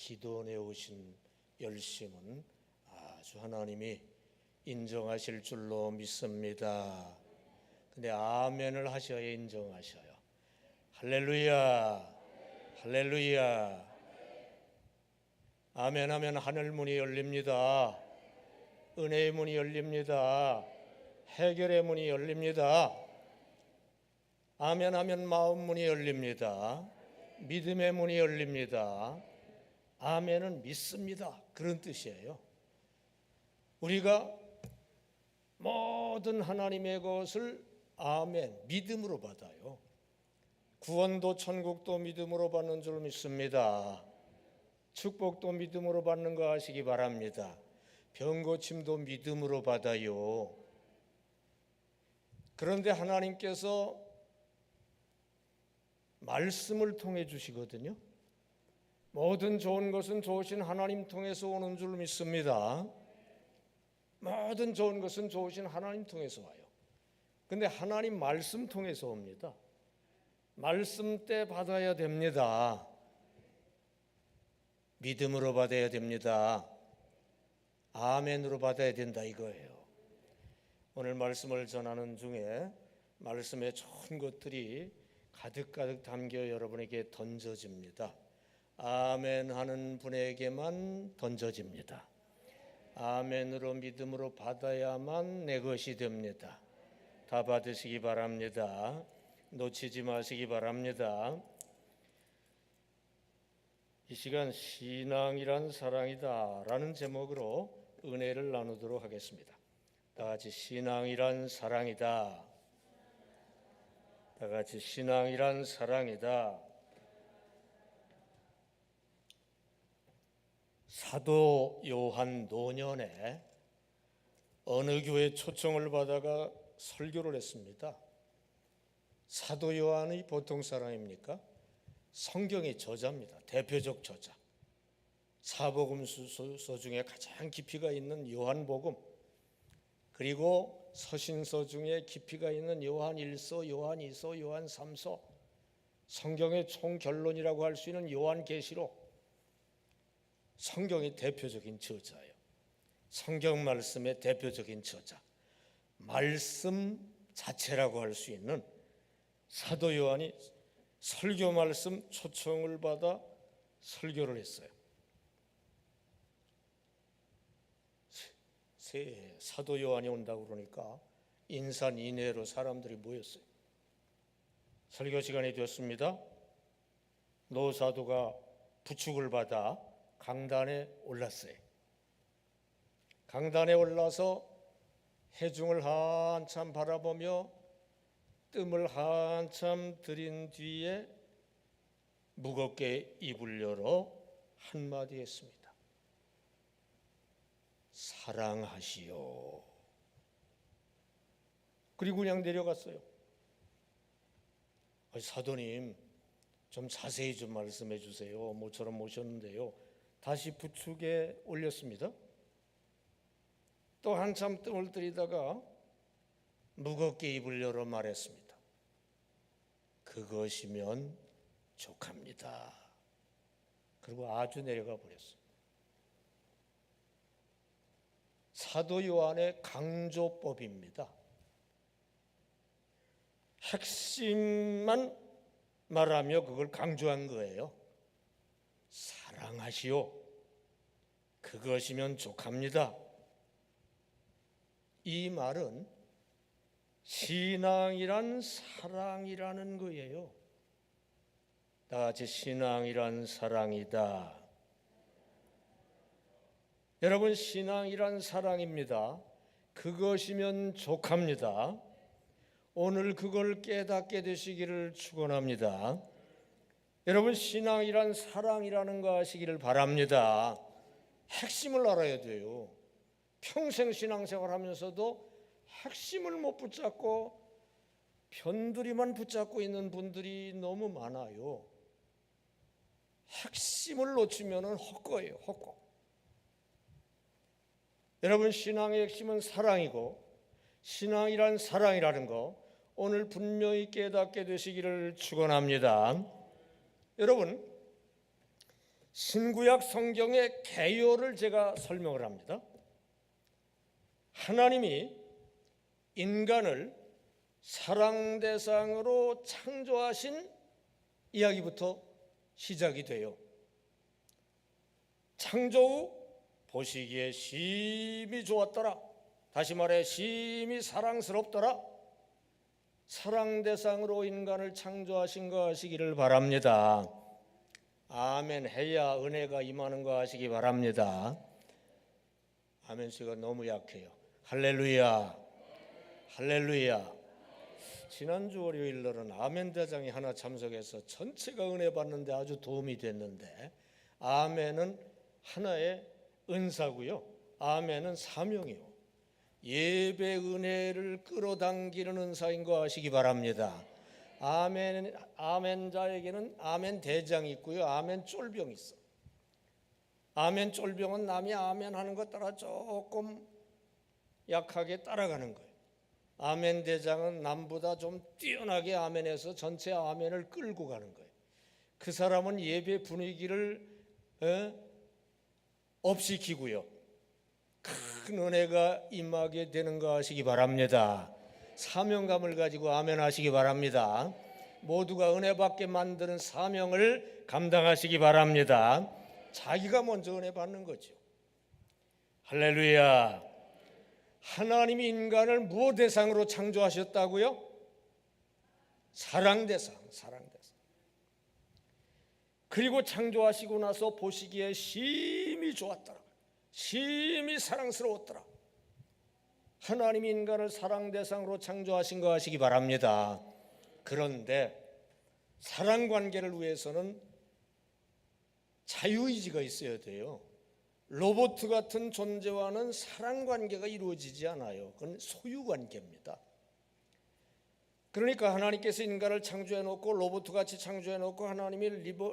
기도원에 오신 열심은 아주 하나님이 인정하실 줄로 믿습니다. 근데 아멘을 하셔야 인정하셔요. 할렐루야, 할렐루야. 아멘 하면 하늘 문이 열립니다. 은혜의 문이 열립니다. 해결의 문이 열립니다. 아멘 하면 마음 문이 열립니다. 믿음의 문이 열립니다. 아멘은 믿습니다. 그런 뜻이에요. 우리가 모든 하나님의 것을 아멘, 믿음으로 받아요. 구원도 천국도 믿음으로 받는 줄 믿습니다. 축복도 믿음으로 받는 거 아시기 바랍니다. 병고침도 믿음으로 받아요. 그런데 하나님께서 말씀을 통해 주시거든요. 모든 좋은 것은 좋으신 하나님 통해서 오는 줄 믿습니다. 모든 좋은 것은 좋으신 하나님 통해서 와요. 근데 하나님 말씀 통해서 옵니다. 말씀 때 받아야 됩니다. 믿음으로 받아야 됩니다. 아멘으로 받아야 된다 이거예요. 오늘 말씀을 전하는 중에 말씀의 좋은 것들이 가득가득 담겨 여러분에게 던져집니다. 아멘 하는 분에게만 던져집니다. 아멘으로 믿음으로 받아야만 내 것이 됩니다. 다 받으시기 바랍니다. 놓치지 마시기 바랍니다. 이 시간 신앙이란 사랑이다 라는 제목으로 은혜를 나누도록 하겠습니다. 다 같이 신앙이란 사랑이다. 다 같이 신앙이란 사랑이다. 사도 요한 노년에 어느 교회 초청을 받아가 설교를 했습니다. 사도 요한이 보통 사람입니까? 성경의 저자입니다. 대표적 저자. 사복음서 중에 가장 깊이가 있는 요한복음, 그리고 서신서 중에 깊이가 있는 요한 1서, 요한 2서, 요한 3서, 성경의 총결론이라고 할 수 있는 요한계시록, 성경의 대표적인 저자예요. 성경 말씀의 대표적인 저자, 말씀 자체라고 할 수 있는 사도 요한이 설교 말씀 초청을 받아 설교를 했어요. 사도 요한이 온다고 그러니까 인산인해로 사람들이 모였어요. 설교 시간이 되었습니다. 노 사도가 부축을 받아 강단에 올랐어요. 강단에 올라서 회중을 한참 바라보며 뜸을 한참 들인 뒤에 무겁게 입을 열어 한마디 했습니다. 사랑하시오. 그리고 그냥 내려갔어요. 사도님, 좀 자세히 좀 말씀해 주세요. 모처럼 모셨는데요. 다시 부축에 올렸습니다. 또 한참 뜸을 들이다가 무겁게 입을 열어 말했습니다. 그것이면 족합니다. 그리고 아주 내려가 버렸어요. 사도 요한의 강조법입니다. 핵심만 말하며 그걸 강조한 거예요. 사랑하시오. 그것이면 족합니다. 이 말은 신앙이란 사랑이라는 거예요. 다 같이 신앙이란 사랑이다. 여러분, 신앙이란 사랑입니다. 그것이면 족합니다. 오늘 그걸 깨닫게 되시기를 축원합니다. 여러분, 신앙이란 사랑이라는 거 아시기를 바랍니다. 핵심을 알아야 돼요. 평생 신앙생활 하면서도 핵심을 못 붙잡고 변두리만 붙잡고 있는 분들이 너무 많아요. 핵심을 놓치면 헛거예요. 헛거. 여러분, 신앙의 핵심은 사랑이고 신앙이란 사랑이라는 거 오늘 분명히 깨닫게 되시기를 축원합니다. 여러분, 신구약 성경의 개요를 제가 설명을 합니다. 하나님이 인간을 사랑 대상으로 창조하신 이야기부터 시작이 돼요. 창조 후 보시기에 심히 좋았더라. 다시 말해 심히 사랑스럽더라. 사랑 대상으로 인간을 창조하신 거 아시기를 바랍니다. 아멘 해야 은혜가 임하는 거 아시기 바랍니다. 아멘 소리가 너무 약해요. 할렐루야, 할렐루야. 지난주 월요일 날은 아멘 대장이 하나 참석해서 전체가 은혜 받는데 아주 도움이 됐는데, 아멘은 하나의 은사고요, 아멘은 사명이요, 예배 은혜를 끌어당기는 은사인 거 아시기 바랍니다. 아멘자에게는 아멘 대장이 있고요, 아멘 쫄병이 있어. 아멘 쫄병은 남이 아멘 하는 것 따라 조금 약하게 따라가는 거예요. 아멘 대장은 남보다 좀 뛰어나게 아멘해서 전체 아멘을 끌고 가는 거예요. 그 사람은 예배 분위기를 업시키고요, 큰 은혜가 임하게 되는 거 아시기 바랍니다. 사명감을 가지고 아멘 하시기 바랍니다. 모두가 은혜 받게 만드는 사명을 감당하시기 바랍니다. 자기가 먼저 은혜 받는 거죠. 할렐루야. 하나님이 인간을 무엇 대상으로 창조하셨다고요? 사랑 대상. 그리고 창조하시고 나서 보시기에 심히 좋았더라. 심히 사랑스러웠더라. 하나님이 인간을 사랑 대상으로 창조하신 거 아시기 바랍니다. 그런데 사랑 관계를 위해서는 자유의지가 있어야 돼요. 로봇 같은 존재와는 사랑 관계가 이루어지지 않아요. 그건 소유 관계입니다. 그러니까 하나님께서 인간을 창조해 놓고 로봇같이 창조해 놓고 하나님이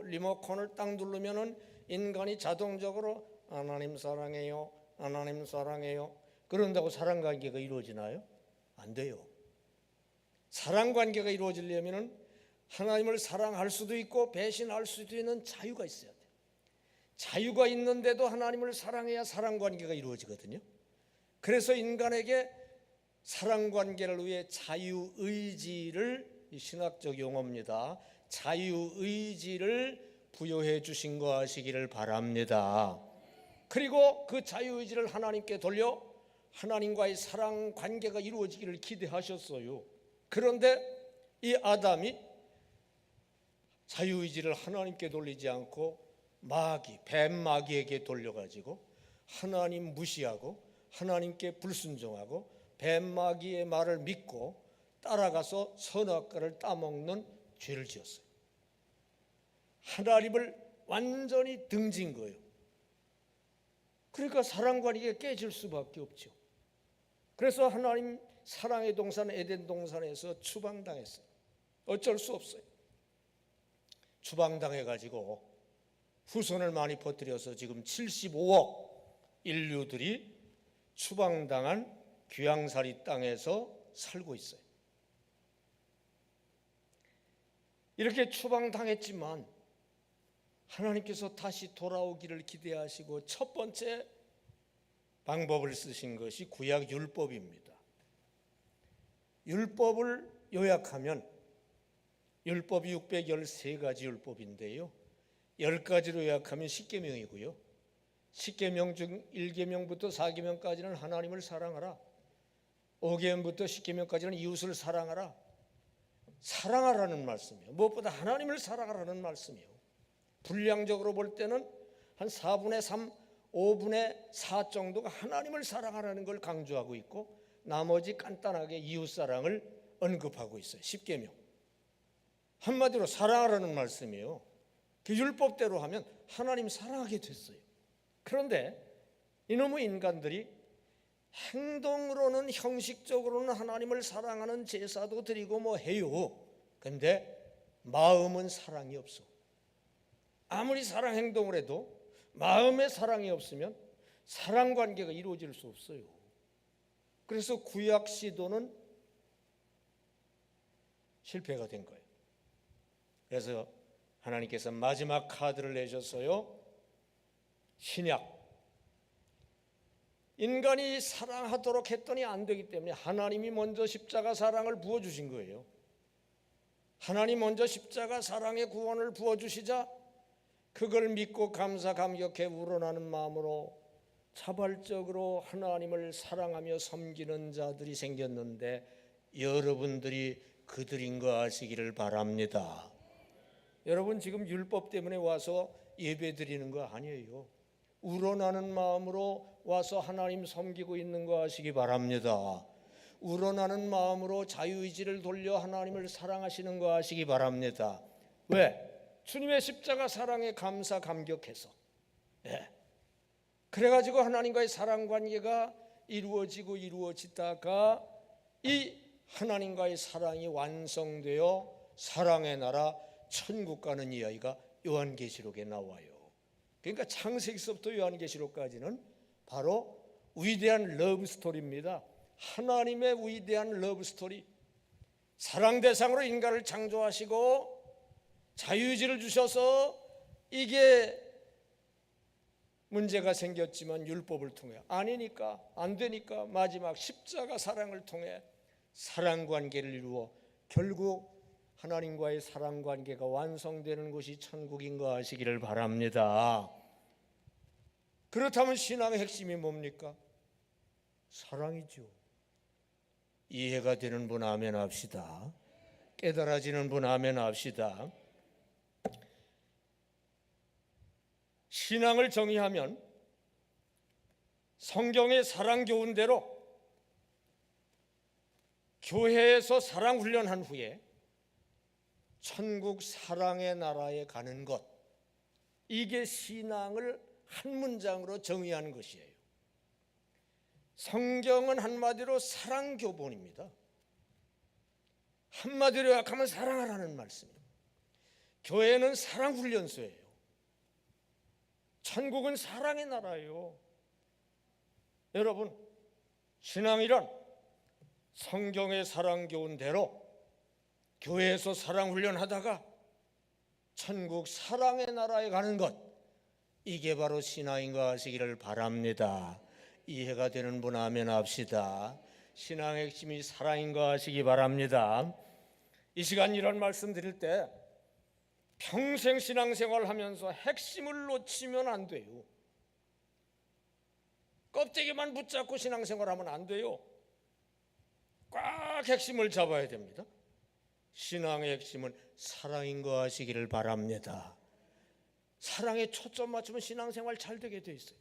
리모컨을 딱 누르면은 인간이 자동적으로 하나님 사랑해요, 하나님 사랑해요 그런다고 사랑 관계가 이루어지나요? 안 돼요. 사랑 관계가 이루어지려면은 하나님을 사랑할 수도 있고 배신할 수도 있는 자유가 있어야 돼요. 자유가 있는데도 하나님을 사랑해야 사랑 관계가 이루어지거든요. 그래서 인간에게 사랑 관계를 위해 자유의지를, 신학적 용어입니다, 자유의지를 부여해 주신 거 아시기를 바랍니다. 그리고 그 자유의지를 하나님께 돌려 하나님과의 사랑 관계가 이루어지기를 기대하셨어요. 그런데 이 아담이 자유의지를 하나님께 돌리지 않고 뱀마귀에게 돌려가지고 하나님 무시하고 하나님께 불순종하고 뱀마귀의 말을 믿고 따라가서 선악과를 따먹는 죄를 지었어요. 하나님을 완전히 등진 거예요. 그러니까 사랑 관계가 깨질 수밖에 없죠. 그래서 하나님 사랑의 동산 에덴 동산에서 추방당했어요. 어쩔 수 없어요. 추방당해가지고 후손을 많이 퍼뜨려서 지금 75억 인류들이 추방당한 귀양살이 땅에서 살고 있어요. 이렇게 추방당했지만 하나님께서 다시 돌아오기를 기대하시고 첫 번째 방법을 쓰신 것이 구약 율법입니다. 율법을 요약하면 율법이 613가지 율법인데요, 10가지로 요약하면 십계명이고요, 십계명 중 1계명부터 4계명까지는 하나님을 사랑하라, 5계명부터 10계명까지는 이웃을 사랑하라. 사랑하라는 말씀이에요. 무엇보다 하나님을 사랑하라는 말씀이에요. 분량적으로 볼 때는 한 4분의 3, 5분의 4 정도가 하나님을 사랑하라는 걸 강조하고 있고 나머지 간단하게 이웃사랑을 언급하고 있어요. 십계명. 한마디로 사랑하라는 말씀이에요. 그 율법대로 하면 하나님 사랑하게 됐어요. 그런데 이놈의 인간들이 행동으로는, 형식적으로는 하나님을 사랑하는 제사도 드리고 뭐 해요. 근데 마음은 사랑이 없어. 아무리 사랑 행동을 해도 마음에 사랑이 없으면 사랑 관계가 이루어질 수 없어요. 그래서 구약 시도는 실패가 된 거예요. 그래서 하나님께서 마지막 카드를 내셨어요. 신약, 인간이 사랑하도록 했더니 안 되기 때문에 하나님이 먼저 십자가 사랑을 부어주신 거예요. 하나님 먼저 십자가 사랑의 구원을 부어주시자 그걸 믿고 감사 감격해 우러나는 마음으로 자발적으로 하나님을 사랑하며 섬기는 자들이 생겼는데 여러분들이 그들인 거 아시기를 바랍니다. 여러분 지금 율법 때문에 와서 예배 드리는 거 아니에요. 우러나는 마음으로 와서 하나님 섬기고 있는 거 아시기 바랍니다. 우러나는 마음으로 자유의지를 돌려 하나님을 사랑하시는 거 아시기 바랍니다. 왜? 주님의 십자가 사랑에 감사 감격해서. 네. 그래가지고 하나님과의 사랑 관계가 이루어지고 이루어지다가 이 하나님과의 사랑이 완성되어 사랑의 나라 천국 가는 이야기가 요한계시록에 나와요. 그러니까 창세기서부터 요한계시록까지는 바로 위대한 러브 스토리입니다. 하나님의 위대한 러브 스토리. 사랑 대상으로 인간을 창조하시고 자유의지를 주셔서 이게 문제가 생겼지만 율법을 통해 아니니까 안 되니까 마지막 십자가 사랑을 통해 사랑 관계를 이루어 결국 하나님과의 사랑 관계가 완성되는 곳이 천국인 거 아시기를 바랍니다. 그렇다면 신앙의 핵심이 뭡니까? 사랑이죠. 이해가 되는 분 아멘 합시다. 깨달아지는 분 아멘 합시다. 신앙을 정의하면 성경의 사랑 교훈대로 교회에서 사랑 훈련한 후에 천국 사랑의 나라에 가는 것, 이게 신앙을 한 문장으로 정의하는 것이에요. 성경은 한마디로 사랑 교본입니다. 한마디로 약하면 사랑하라는 말씀이에요. 교회는 사랑 훈련소예요. 천국은 사랑의 나라예요. 여러분, 신앙이란 성경의 사랑 교훈대로 교회에서 사랑 훈련하다가 천국 사랑의 나라에 가는 것, 이게 바로 신앙인 거 아시기를 바랍니다. 이해가 되는 분 아멘 합시다. 신앙의 핵심이 사랑인 거 아시기 바랍니다. 이 시간 이런 말씀 드릴 때 평생 신앙생활 하면서 핵심을 놓치면 안 돼요. 껍데기만 붙잡고 신앙생활하면 안 돼요. 꽉 핵심을 잡아야 됩니다. 신앙의 핵심은 사랑인 거 아시기를 바랍니다. 사랑에 초점 맞추면 신앙생활 잘 되게 돼 있어요.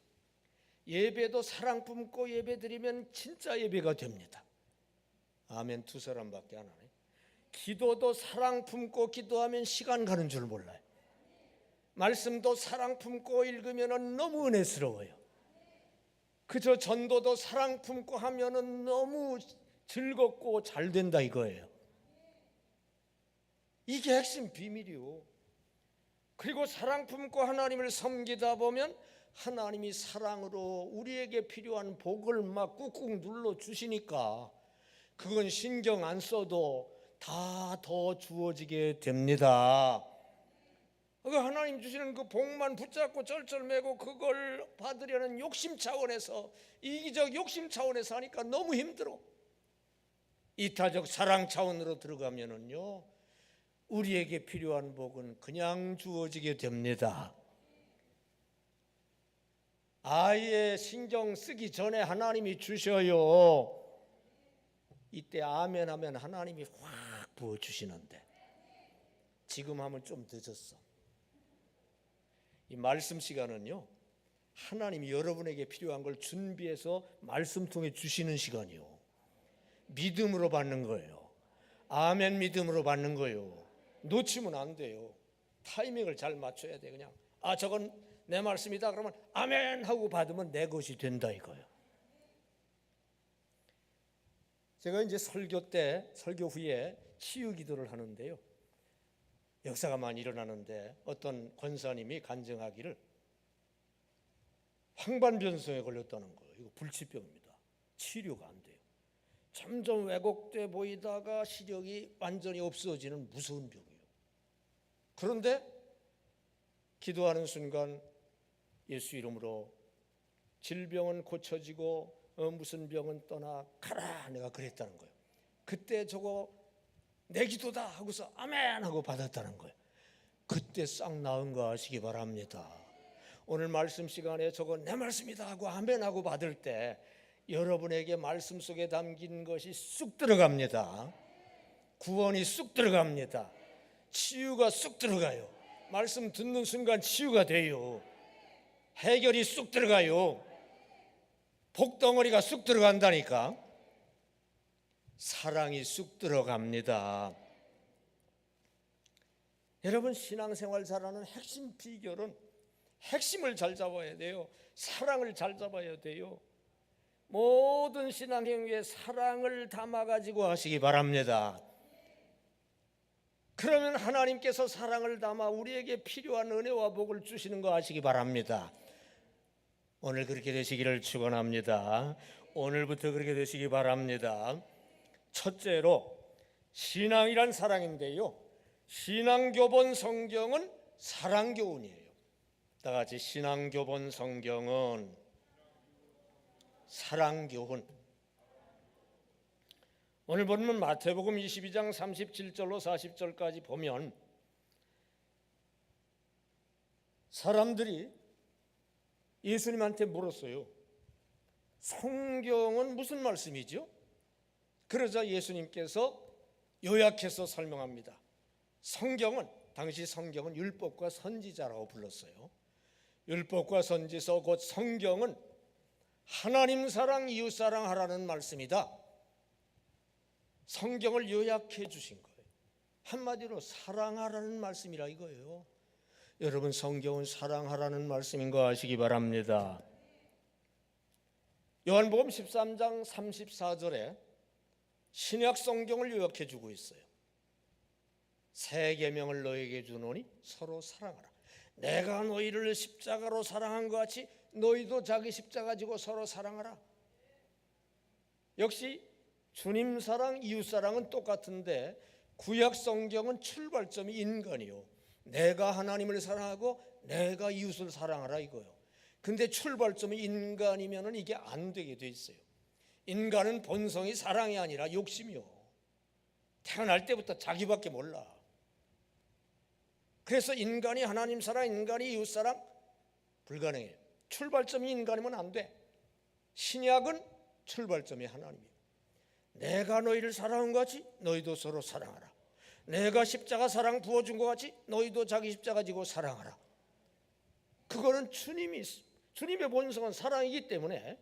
예배도 사랑 품고 예배 드리면 진짜 예배가 됩니다. 아멘 두 사람밖에 안 하네. 기도도 사랑 품고 기도하면 시간 가는 줄 몰라요. 말씀도 사랑 품고 읽으면 너무 은혜스러워요. 그저 전도도 사랑 품고 하면 너무 즐겁고 잘 된다 이거예요. 이게 핵심 비밀이요. 그리고 사랑 품고 하나님을 섬기다 보면 하나님이 사랑으로 우리에게 필요한 복을 막 꾹꾹 눌러 주시니까 그건 신경 안 써도 다 더 주어지게 됩니다. 하나님 주시는 그 복만 붙잡고 쩔쩔매고 그걸 받으려는 욕심 차원에서, 이기적 욕심 차원에서 하니까 너무 힘들어. 이타적 사랑 차원으로 들어가면은요, 우리에게 필요한 복은 그냥 주어지게 됩니다. 아예 신경 쓰기 전에 하나님이 주셔요. 이때 아멘 하면 하나님이 확 부어주시는데 지금 하면 좀 늦었어. 이 말씀 시간은요, 하나님이 여러분에게 필요한 걸 준비해서 말씀 통해 주시는 시간이요. 믿음으로 받는 거예요. 아멘 믿음으로 받는 거예요. 놓치면 안 돼요. 타이밍을 잘 맞춰야 돼. 그냥 저건 내 말씀이다 그러면 아멘 하고 받으면 내 것이 된다 이거예요. 제가 이제 설교 후에 치유 기도를 하는데요, 역사가 많이 일어나는데 어떤 권사님이 간증하기를 황반변성에 걸렸다는 거예요. 이거 불치병입니다. 치료가 안 돼요. 점점 왜곡돼 보이다가 시력이 완전히 없어지는 무서운 병이에요. 그런데 기도하는 순간 예수 이름으로 질병은 고쳐지고 무슨 병은 떠나 가라, 내가 그랬다는 거예요. 그때 저거 내 기도다 하고서 아멘 하고 받았다는 거예요. 그때 싹 나은 거 아시기 바랍니다. 오늘 말씀 시간에 저거 내 말씀이다 하고 아멘 하고 받을 때 여러분에게 말씀 속에 담긴 것이 쑥 들어갑니다. 구원이 쑥 들어갑니다. 치유가 쑥 들어가요. 말씀 듣는 순간 치유가 돼요. 해결이 쑥 들어가요. 복덩어리가 쑥 들어간다니까. 사랑이 쑥 들어갑니다. 여러분, 신앙생활 잘하는 핵심 비결은 핵심을 잘 잡아야 돼요. 사랑을 잘 잡아야 돼요. 모든 신앙행위에 사랑을 담아가지고 하시기 바랍니다. 그러면 하나님께서 사랑을 담아 우리에게 필요한 은혜와 복을 주시는 거 아시기 바랍니다. 오늘 그렇게 되시기를 축원합니다. 오늘부터 그렇게 되시기 바랍니다. 첫째로 신앙이란 사랑인데요, 신앙교본 성경은 사랑교훈이에요. 다 같이 신앙교본 성경은 사랑교훈. 오늘 본문 마태복음 22장 37절로 40절까지 보면 사람들이 예수님한테 물었어요. 성경은 무슨 말씀이죠? 그러자 예수님께서 요약해서 설명합니다. 성경은, 당시 성경은 율법과 선지자라고 불렀어요. 율법과 선지서 곧 성경은 하나님 사랑, 이웃 사랑하라는 말씀이다. 성경을 요약해 주신 거예요. 한마디로 사랑하라는 말씀이라 이거예요. 여러분, 성경은 사랑하라는 말씀인 거 아시기 바랍니다. 요한복음 13장 34절에 신약 성경을 요약해 주고 있어요. 새 계명을 너에게 주노니 서로 사랑하라. 내가 너희를 십자가로 사랑한 것 같이 너희도 자기 십자가 지고 서로 사랑하라. 역시 주님 사랑, 이웃 사랑은 똑같은데 구약 성경은 출발점이 인간이요, 내가 하나님을 사랑하고 내가 이웃을 사랑하라 이거요. 근데 출발점이 인간이면은 이게 안 되게 돼 있어요. 인간은 본성이 사랑이 아니라 욕심이요. 태어날 때부터 자기밖에 몰라. 그래서 인간이 하나님 사랑, 인간이 이웃 사랑 불가능해요. 출발점이 인간이면 안 돼. 신약은 출발점이 하나님이에요. 내가 너희를 사랑한 것 같이 너희도 서로 사랑하라. 내가 십자가 사랑 부어준 것 같이 너희도 자기 십자가 지고 사랑하라. 그거는 주님의 본성은 사랑이기 때문에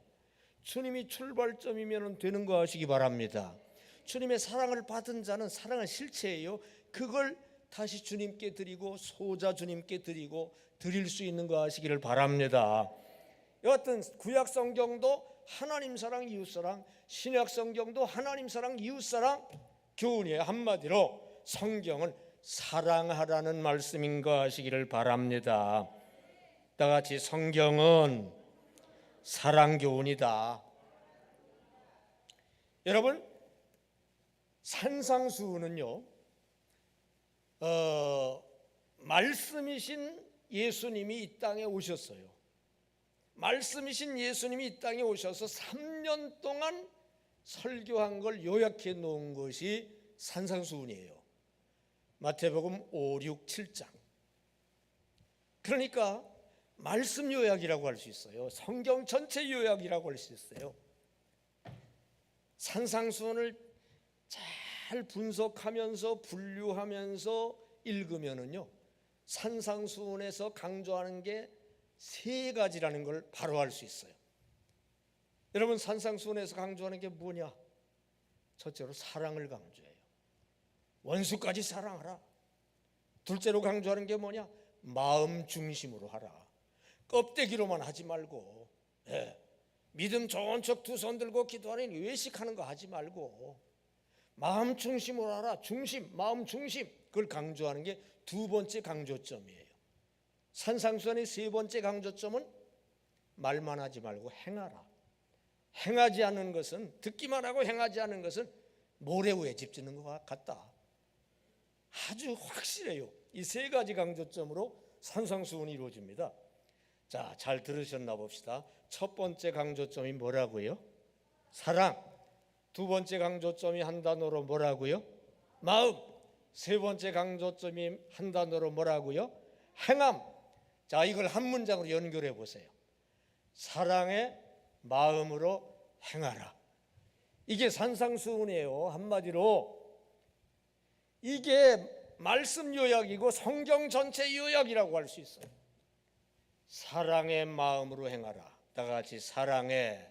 주님이 출발점이면 되는 거 아시기 바랍니다. 주님의 사랑을 받은 자는 사랑의 실체예요. 그걸 다시 주님께 드리고 소자 주님께 드리고 드릴 수 있는 거 아시기를 바랍니다. 여하튼 구약 성경도 하나님 사랑, 이웃 사랑, 신약 성경도 하나님 사랑, 이웃 사랑 교훈이에요. 한마디로 성경은 사랑하라는 말씀인 거 아시기를 바랍니다. 다 같이 성경은 사랑 교훈이다. 여러분, 산상수훈은요, 말씀이신 예수님이 이 땅에 오셨어요. 말씀이신 예수님이 이 땅에 오셔서 3년 동안 설교한 걸 요약해 놓은 것이 산상수훈이에요. 마태복음 5, 6, 7장. 그러니까 말씀 요약이라고 할 수 있어요. 성경 전체 요약이라고 할 수 있어요. 산상수훈을 잘 분석하면서 분류하면서 읽으면은요, 산상수훈에서 강조하는 게 3가지라는 걸 바로 알 수 있어요. 여러분, 산상수훈에서 강조하는 게 뭐냐? 첫째로 사랑을 강조해요. 원수까지 사랑하라. 둘째로 강조하는 게 뭐냐? 마음 중심으로 하라. 껍데기로만 하지 말고, 믿음 좋은 척 두 손 들고 기도하는 외식하는 거 하지 말고 마음 중심으로 하라. 중심, 마음 중심, 그걸 강조하는 게 2번째 강조점이에요. 산상수훈의 3번째 강조점은 말만 하지 말고 행하라. 행하지 않는 것은, 듣기만 하고 행하지 않는 것은 모래 위에 집 짓는 것 같다. 아주 확실해요. 이 3가지 강조점으로 산상수훈이 이루어집니다. 자, 잘 들으셨나 봅시다. 첫 번째 강조점이 뭐라고요? 사랑. 두 번째 강조점이 한 단어로 뭐라고요? 마음. 세 번째 강조점이 한 단어로 뭐라고요? 행함. 자, 이걸 한 문장으로 연결해 보세요. 사랑의 마음으로 행하라. 이게 산상수훈이에요. 한마디로 이게 말씀 요약이고 성경 전체 요약이라고 할 수 있어요. 사랑의 마음으로 행하라. 다 같이 사랑의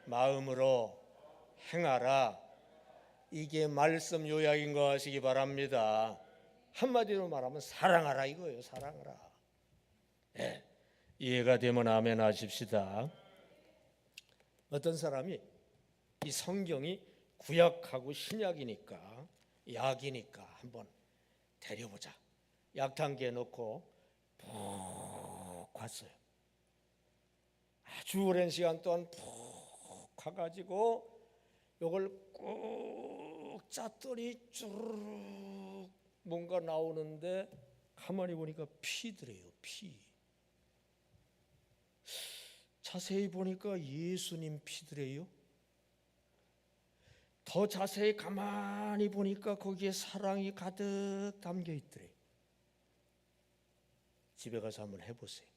마음으로 행하라. 이게 말씀 요약인 거 아시기 바랍니다. 한마디로 말하면 사랑하라 이거예요. 사랑하라. 네, 이해가 되면 아멘 하십시다. 어떤 사람이 이 성경이 구약하고 신약이니까 약이니까 한번 데려보자. 약탕기에 넣고 푹 갔어요. 아주 오랜 시간 동안 푹 가가지고 이걸 꾹 짰더니 쭈르륵 뭔가 나오는데 가만히 보니까 피더래요. 피. 자세히 보니까 예수님 피더래요. 더 자세히 가만히 보니까 거기에 사랑이 가득 담겨 있더래요. 집에 가서 한번 해보세요.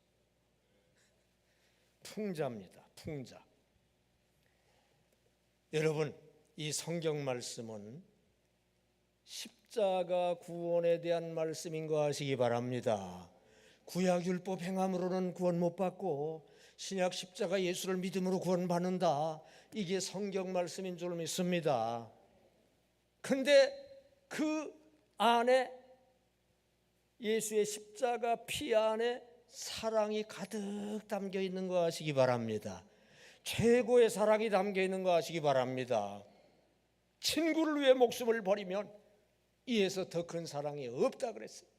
풍자입니다. 풍자. 여러분, 이 성경 말씀은 십자가 구원에 대한 말씀인 거 아시기 바랍니다. 구약율법 행함으로는 구원 못 받고 신약 십자가 예수를 믿음으로 구원받는다. 이게 성경 말씀인 줄 믿습니다. 근데 그 안에 예수의 십자가 피 안에 사랑이 가득 담겨 있는 거 아시기 바랍니다. 최고의 사랑이 담겨 있는 거 아시기 바랍니다. 친구를 위해 목숨을 버리면 이에서 더 큰 사랑이 없다 그랬어요.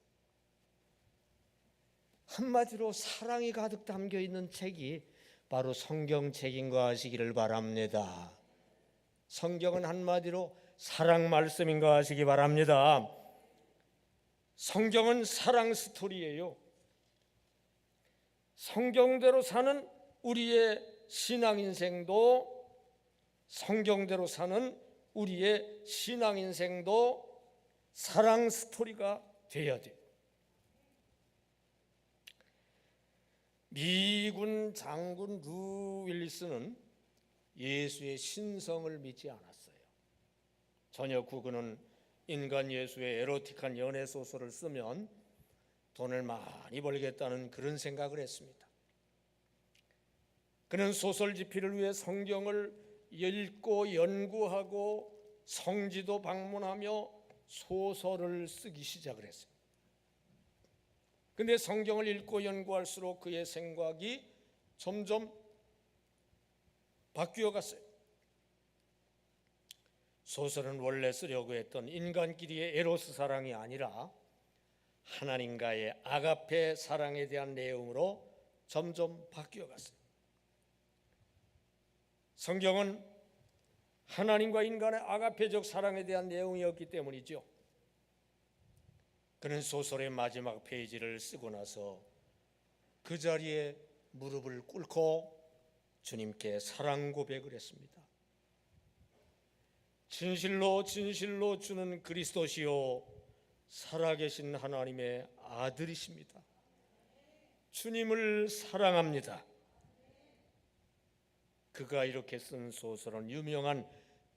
한마디로 사랑이 가득 담겨 있는 책이 바로 성경책인 거 아시기를 바랍니다. 성경은 한마디로 사랑 말씀인 거 아시기 바랍니다. 성경은 사랑 스토리예요. 성경대로 사는 우리의 신앙 인생도, 성경대로 사는 우리의 신앙 인생도 사랑 스토리가 돼야 돼요. 미군 장군 루 윌리스는 예수의 신성을 믿지 않았어요. 저녁 후 그는 인간 예수의 에로틱한 연애 소설을 쓰면 돈을 많이 벌겠다는 그런 생각을 했습니다. 그는 소설 집필을 위해 성경을 읽고 연구하고 성지도 방문하며 소설을 쓰기 시작을 했어요. 근데 성경을 읽고 연구할수록 그의 생각이 점점 바뀌어 갔어요. 소설은 원래 쓰려고 했던 인간끼리의 에로스 사랑이 아니라 하나님과의 아가페 사랑에 대한 내용으로 점점 바뀌어 갔어요. 성경은 하나님과 인간의 아가페적 사랑에 대한 내용이었기 때문이죠. 그는 소설의 마지막 페이지를 쓰고 나서 그 자리에 무릎을 꿇고 주님께 사랑 고백을 했습니다. 진실로 진실로 주는 그리스도시요 살아계신 하나님의 아들이십니다. 주님을 사랑합니다. 그가 이렇게 쓴 소설은 유명한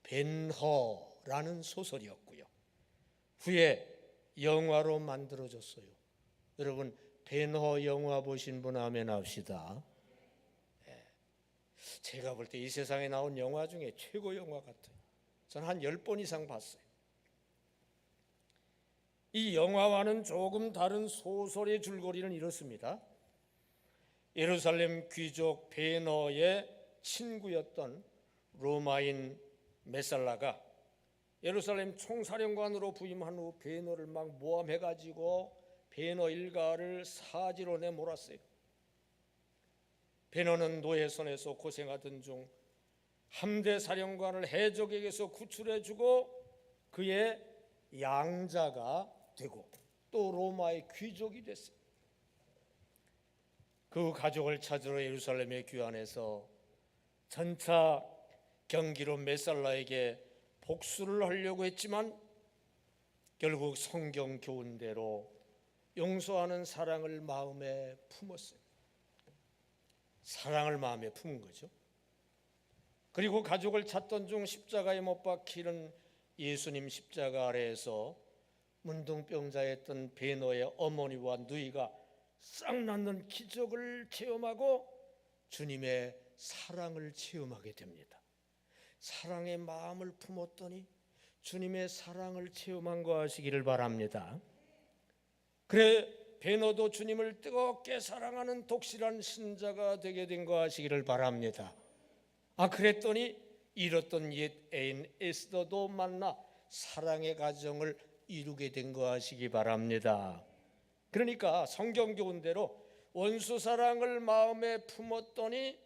벤허라는 소설이었고요. 후에 영화로 만들어졌어요. 여러분 벤허 영화 보신 분 아멘 합시다. 제가 볼 때 이 세상에 나온 영화 중에 최고 영화 같아요. 저는 한 10번 이상 봤어요. 이 영화와는 조금 다른 소설의 줄거리는 이렇습니다. 예루살렘 귀족 베너의 친구였던 로마인 메살라가 예루살렘 총사령관으로 부임한 후 베너를 막 모함해가지고 베너 일가를 사지로 내몰았어요. 베너는 노예선에서 고생하던 중 함대 사령관을 해적에게서 구출해주고 그의 양자가 되고 또 로마의 귀족이 됐어요. 그 그 가족을 찾으러 예루살렘에 귀환해서 전차 경기로 메살라에게 복수를 하려고 했지만 결국 성경 교훈대로 용서하는 사랑을 마음에 품었어요. 사랑을 마음에 품은 거죠. 그리고 가족을 찾던 중 십자가에 못 박히는 예수님 십자가 아래에서 문둥병자였던 베너의 어머니와 누이가 싹 낫는 기적을 체험하고 주님의 사랑을 체험하게 됩니다. 사랑의 마음을 품었더니 주님의 사랑을 체험한 거 하시기를 바랍니다. 그래 베너도 주님을 뜨겁게 사랑하는 독실한 신자가 되게 된 거 하시기를 바랍니다. 그랬더니 잃었던 옛 애인 에스더도 만나 사랑의 가정을 이루게 된 거 하시기 바랍니다. 그러니까 성경 교훈대로 원수 사랑을 마음에 품었더니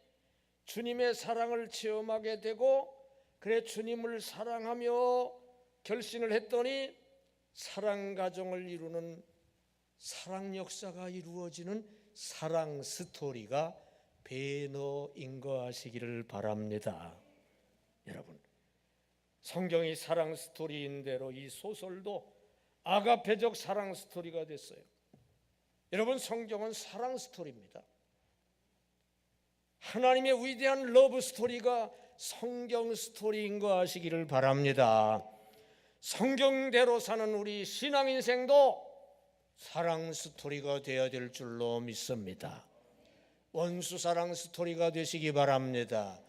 주님의 사랑을 체험하게 되고, 그래 주님을 사랑하며 결신을 했더니 사랑 가정을 이루는 사랑 역사가 이루어지는 사랑 스토리가 베너인 거 하시기를 바랍니다. 여러분, 성경이 사랑 스토리인 대로 이 소설도 아가페적 사랑 스토리가 됐어요. 여러분, 성경은 사랑 스토리입니다. 하나님의 위대한 러브 스토리가 성경 스토리인 거 아시기를 바랍니다. 성경대로 사는 우리 신앙 인생도 사랑 스토리가 되어야 될 줄로 믿습니다. 원수 사랑 스토리가 되시기 바랍니다.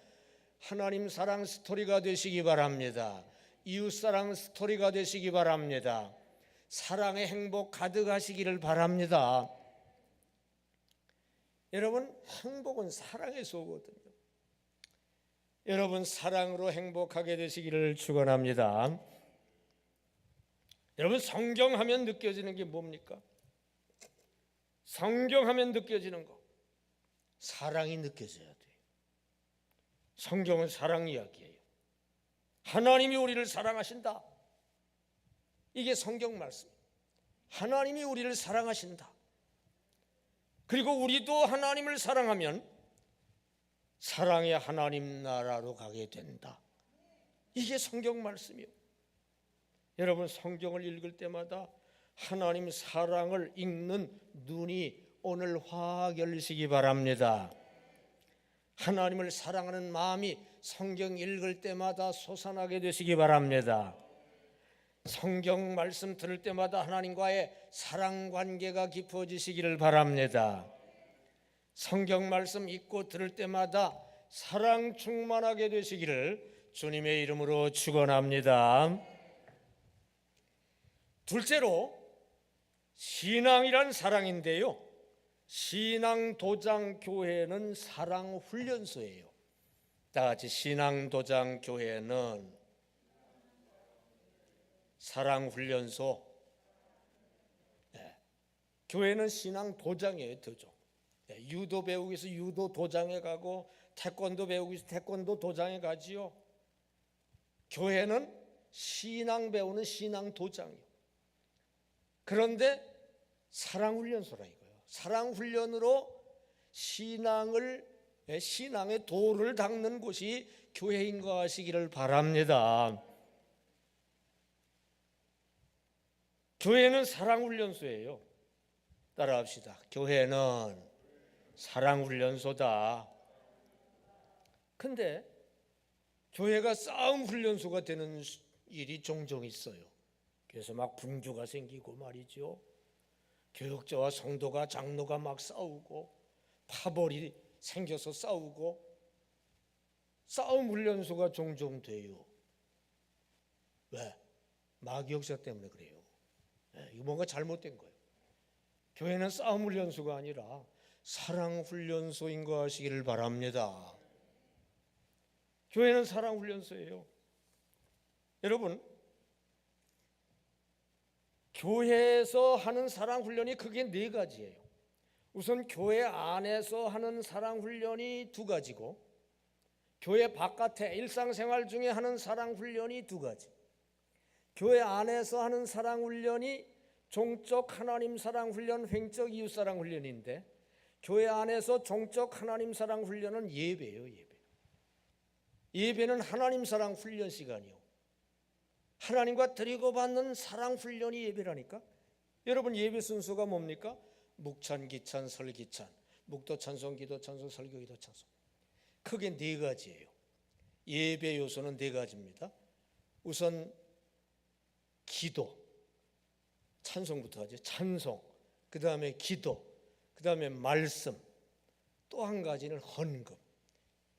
하나님 사랑 스토리가 되시기 바랍니다. 이웃 사랑 스토리가 되시기 바랍니다. 사랑의 행복 가득하시기를 바랍니다. 여러분, 행복은 사랑에서 오거든요. 여러분, 사랑으로 행복하게 되시기를 축원합니다. 여러분, 성경하면 느껴지는 게 뭡니까? 성경하면 느껴지는 거, 사랑이 느껴져야 돼요. 성경은 사랑 이야기예요. 하나님이 우리를 사랑하신다. 이게 성경 말씀. 하나님이 우리를 사랑하신다. 그리고 우리도 하나님을 사랑하면 사랑의 하나님 나라로 가게 된다. 이게 성경 말씀이요. 여러분, 성경을 읽을 때마다 하나님 사랑을 읽는 눈이 오늘 확 열리시기 바랍니다. 하나님을 사랑하는 마음이 성경 읽을 때마다 솟아나게 되시기 바랍니다. 성경 말씀 들을 때마다 하나님과의 사랑 관계가 깊어지시기를 바랍니다. 성경 말씀 읽고 들을 때마다 사랑 충만하게 되시기를 주님의 이름으로 축원합니다. 둘째로 신앙이란 사랑인데요, 신앙도장교회는 사랑훈련소예요. 다 같이 신앙도장교회는 사랑훈련소. 교회는 신앙도장이에요. 도장. 유도 배우기 위해서 유도 도장에 가고, 태권도 배우기 위해서 태권도 도장에 가지요. 교회는 신앙 배우는 신앙도장이에요. 그런데 사랑훈련소라 이거예요. 사랑훈련으로 신앙의 도를 닦는 곳이 교회인 거 아시기를 바랍니다. 교회는 사랑훈련소예요. 따라합시다. 교회는 사랑훈련소다. 근데 교회가 싸움훈련소가 되는 일이 종종 있어요. 그래서 막 분규가 생기고 말이죠. 교역자와 성도가, 장로가 막 싸우고, 파벌이 생겨서 싸우고, 싸움 훈련소가 종종 돼요. 왜? 마귀 역사 때문에 그래요. 이거 뭔가 잘못된 거예요. 교회는 싸움 훈련소가 아니라 사랑 훈련소인 거 아시기를 바랍니다. 교회는 사랑 훈련소예요. 여러분, 교회에서 하는 사랑 훈련이 크게 네 가지예요. 우선 교회 안에서 하는 사랑 훈련이 두 가지고, 교회 바깥에 일상생활 중에 하는 사랑 훈련이 두 가지. 교회 안에서 하는 사랑 훈련이 종적 하나님 사랑 훈련, 횡적 이웃 사랑 훈련인데, 교회 안에서 종적 하나님 사랑 훈련은 예배예요. 예배는 하나님 사랑 훈련 시간이요. 하나님과 드리고 받는 사랑 훈련이 예배라니까. 여러분, 예배 순서가 뭡니까? 묵찬, 기찬, 설기찬, 묵도 찬송, 기도 찬송, 설교 기도 찬송. 크게 네 가지예요. 예배 요소는 네 가지입니다. 우선 기도, 찬송부터 하죠. 찬송, 그 다음에 기도, 그 다음에 말씀, 또 한 가지는 헌금.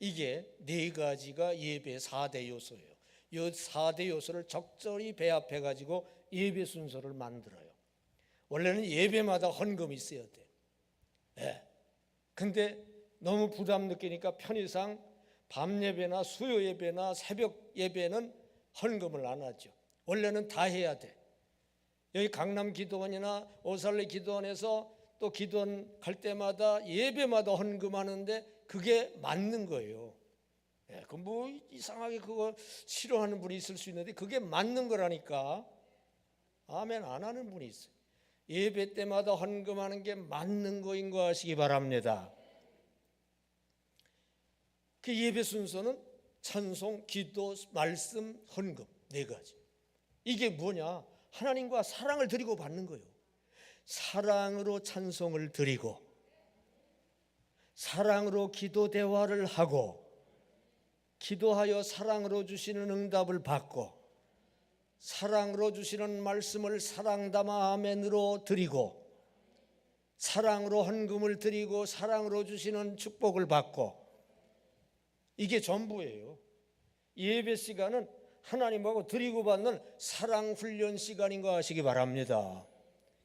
이게 네 가지가 예배의 4대 요소예요. 이 4대 요소를 적절히 배합해 가지고 예배 순서를 만들어요. 원래는 예배마다 헌금이 있어야 돼. 네. 근데 너무 부담 느끼니까 편의상 밤 예배나 수요 예배나 새벽 예배는 헌금을 안 하죠. 원래는 다 해야 돼. 여기 강남 기도원이나 오살레 기도원에서 또 기도원 갈 때마다 예배마다 헌금하는데 그게 맞는 거예요. 그 뭐 이상하게 그거 싫어하는 분이 있을 수 있는데 그게 맞는 거라니까. 아멘 안 하는 분이 있어요. 예배 때마다 헌금하는 게 맞는 거인 거 아시기 바랍니다. 그 예배 순서는 찬송, 기도, 말씀, 헌금 네 가지. 이게 뭐냐? 하나님과 사랑을 드리고 받는 거예요. 사랑으로 찬송을 드리고 사랑으로 기도 대화를 하고 기도하여 사랑으로 주시는 응답을 받고 사랑으로 주시는 말씀을 사랑 담아 아멘으로 드리고 사랑으로 헌금을 드리고 사랑으로 주시는 축복을 받고 이게 전부예요. 예배 시간은 하나님하고 드리고 받는 사랑 훈련 시간인 거 아시기 바랍니다.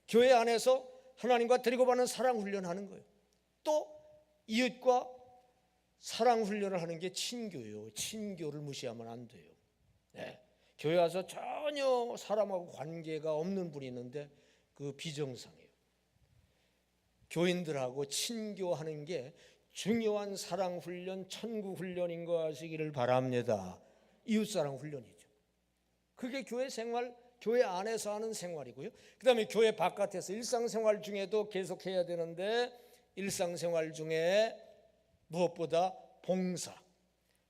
교회 안에서 하나님과 드리고 받는 사랑 훈련하는 거예요. 또 이웃과 사랑 훈련을 하는 게 친교예요. 친교를 무시하면 안 돼요. 네. 교회 와서 전혀 사람하고 관계가 없는 분이 있는데 그 비정상이에요. 교인들하고 친교하는 게 중요한 사랑 훈련, 천국 훈련인 거 아시기를 바랍니다. 이웃사랑 훈련이죠. 그게 교회 생활, 교회 안에서 하는 생활이고요. 그 다음에 교회 바깥에서 일상생활 중에도 계속해야 되는데 일상생활 중에 무엇보다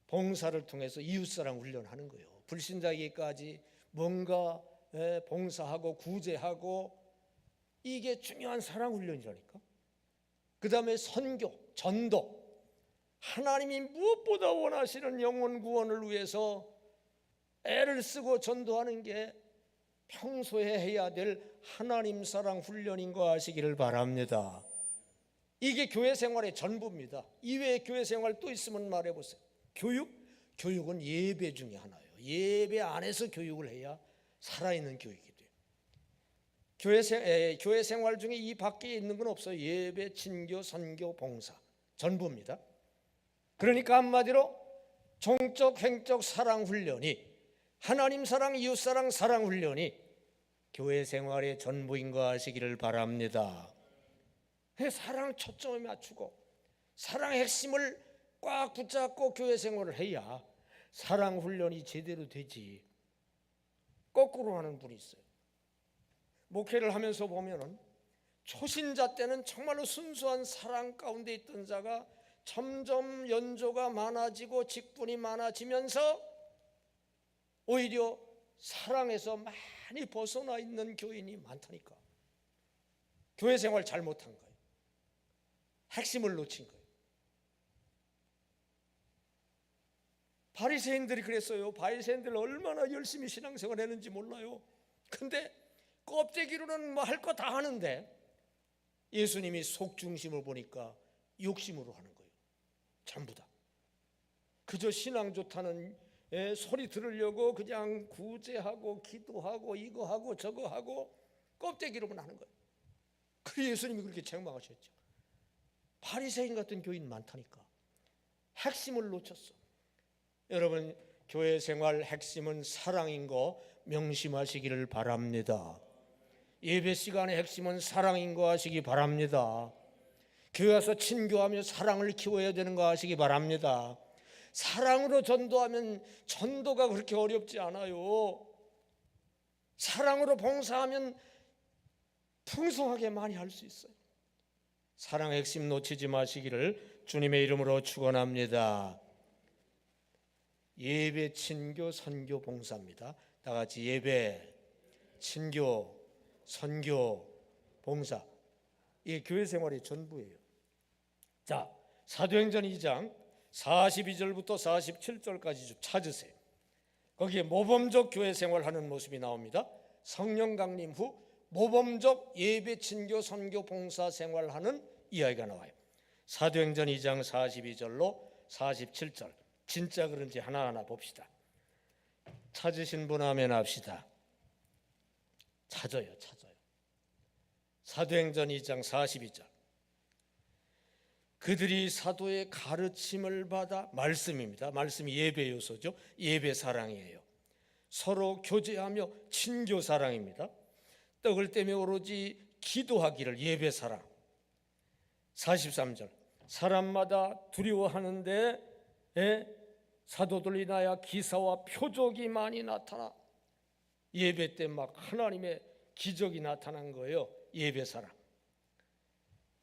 봉사를 통해서 이웃사랑 훈련하는 거예요. 불신자에게까지 뭔가 봉사하고 구제하고 이게 중요한 사랑 훈련이라니까. 그 다음에 선교, 전도. 하나님이 무엇보다 원하시는 영혼 구원을 위해서 애를 쓰고 전도하는 게 평소에 해야 될 하나님 사랑 훈련인 거 아시기를 바랍니다. 이게 교회 생활의 전부입니다. 이외에 교회 생활 또 있으면 말해보세요. 교육은 예배 중에 하나예요. 예배 안에서 교육을 해야 살아있는 교육이 돼요. 교회 생활 중에 이 밖에 있는 건 없어요. 예배, 친교, 선교, 봉사 전부입니다. 그러니까 한마디로 종적, 행적 사랑 훈련이 하나님 사랑, 이웃 사랑, 사랑 훈련이 교회 생활의 전부인 거 아시기를 바랍니다. 사랑 초점에 맞추고 사랑의 핵심을 꽉 붙잡고 교회 생활을 해야 사랑 훈련이 제대로 되지. 거꾸로 하는 분이 있어요. 목회를 하면서 보면은 초신자 때는 정말로 순수한 사랑 가운데 있던 자가 점점 연조가 많아지고 직분이 많아지면서 오히려 사랑에서 많이 벗어나 있는 교인이 많다니까. 교회 생활 잘못한 거예요. 핵심을 놓친 거예요. 바리새인들이 그랬어요. 바리새인들 얼마나 열심히 신앙생활 했는지 몰라요. 근데 껍데기로는 뭐 할 거 다 하는데 예수님이 속 중심을 보니까 욕심으로 하는 거예요. 전부 다. 그저 신앙 좋다는 소리 들으려고 그냥 구제하고 기도하고 이거 하고 저거 하고 껍데기로만 하는 거예요. 그래서 예수님이 그렇게 책망하셨죠. 바리새인 같은 교인 많다니까. 핵심을 놓쳤어. 여러분, 교회 생활 핵심은 사랑인 거 명심하시기를 바랍니다. 예배 시간의 핵심은 사랑인 거 아시기 바랍니다. 교회 와서 친교하며 사랑을 키워야 되는 거 아시기 바랍니다. 사랑으로 전도하면 전도가 그렇게 어렵지 않아요. 사랑으로 봉사하면 풍성하게 많이 할 수 있어요. 사랑의 핵심 놓치지 마시기를 주님의 이름으로 축원합니다. 예배, 친교, 선교, 봉사입니다. 다 같이 예배, 친교, 선교, 봉사. 이게 교회 생활의 전부예요. 자, 사도행전 2장 42절부터 47절까지 좀 찾으세요. 거기에 모범적 교회 생활하는 모습이 나옵니다. 성령 강림 후 모범적 예배, 친교, 선교, 봉사 생활하는 이야기가 나와요. 사도행전 2장 42절로 47절. 진짜 그런지 하나하나 봅시다. 찾으신 분 아멘 합시다. 찾아요. 사도행전 2장 42절. 그들이 사도의 가르침을 받아, 말씀입니다. 말씀이 예배 요소죠. 예배 사랑이에요. 서로 교제하며 친교 사랑입니다. 떡을 떼며 오로지 기도하기를 예배 사랑. 43절. 사람마다 두려워하는데 사도들 인하여 기사와 표적이 많이 나타나. 예배 때 막 하나님의 기적이 나타난 거예요. 예배 사랑.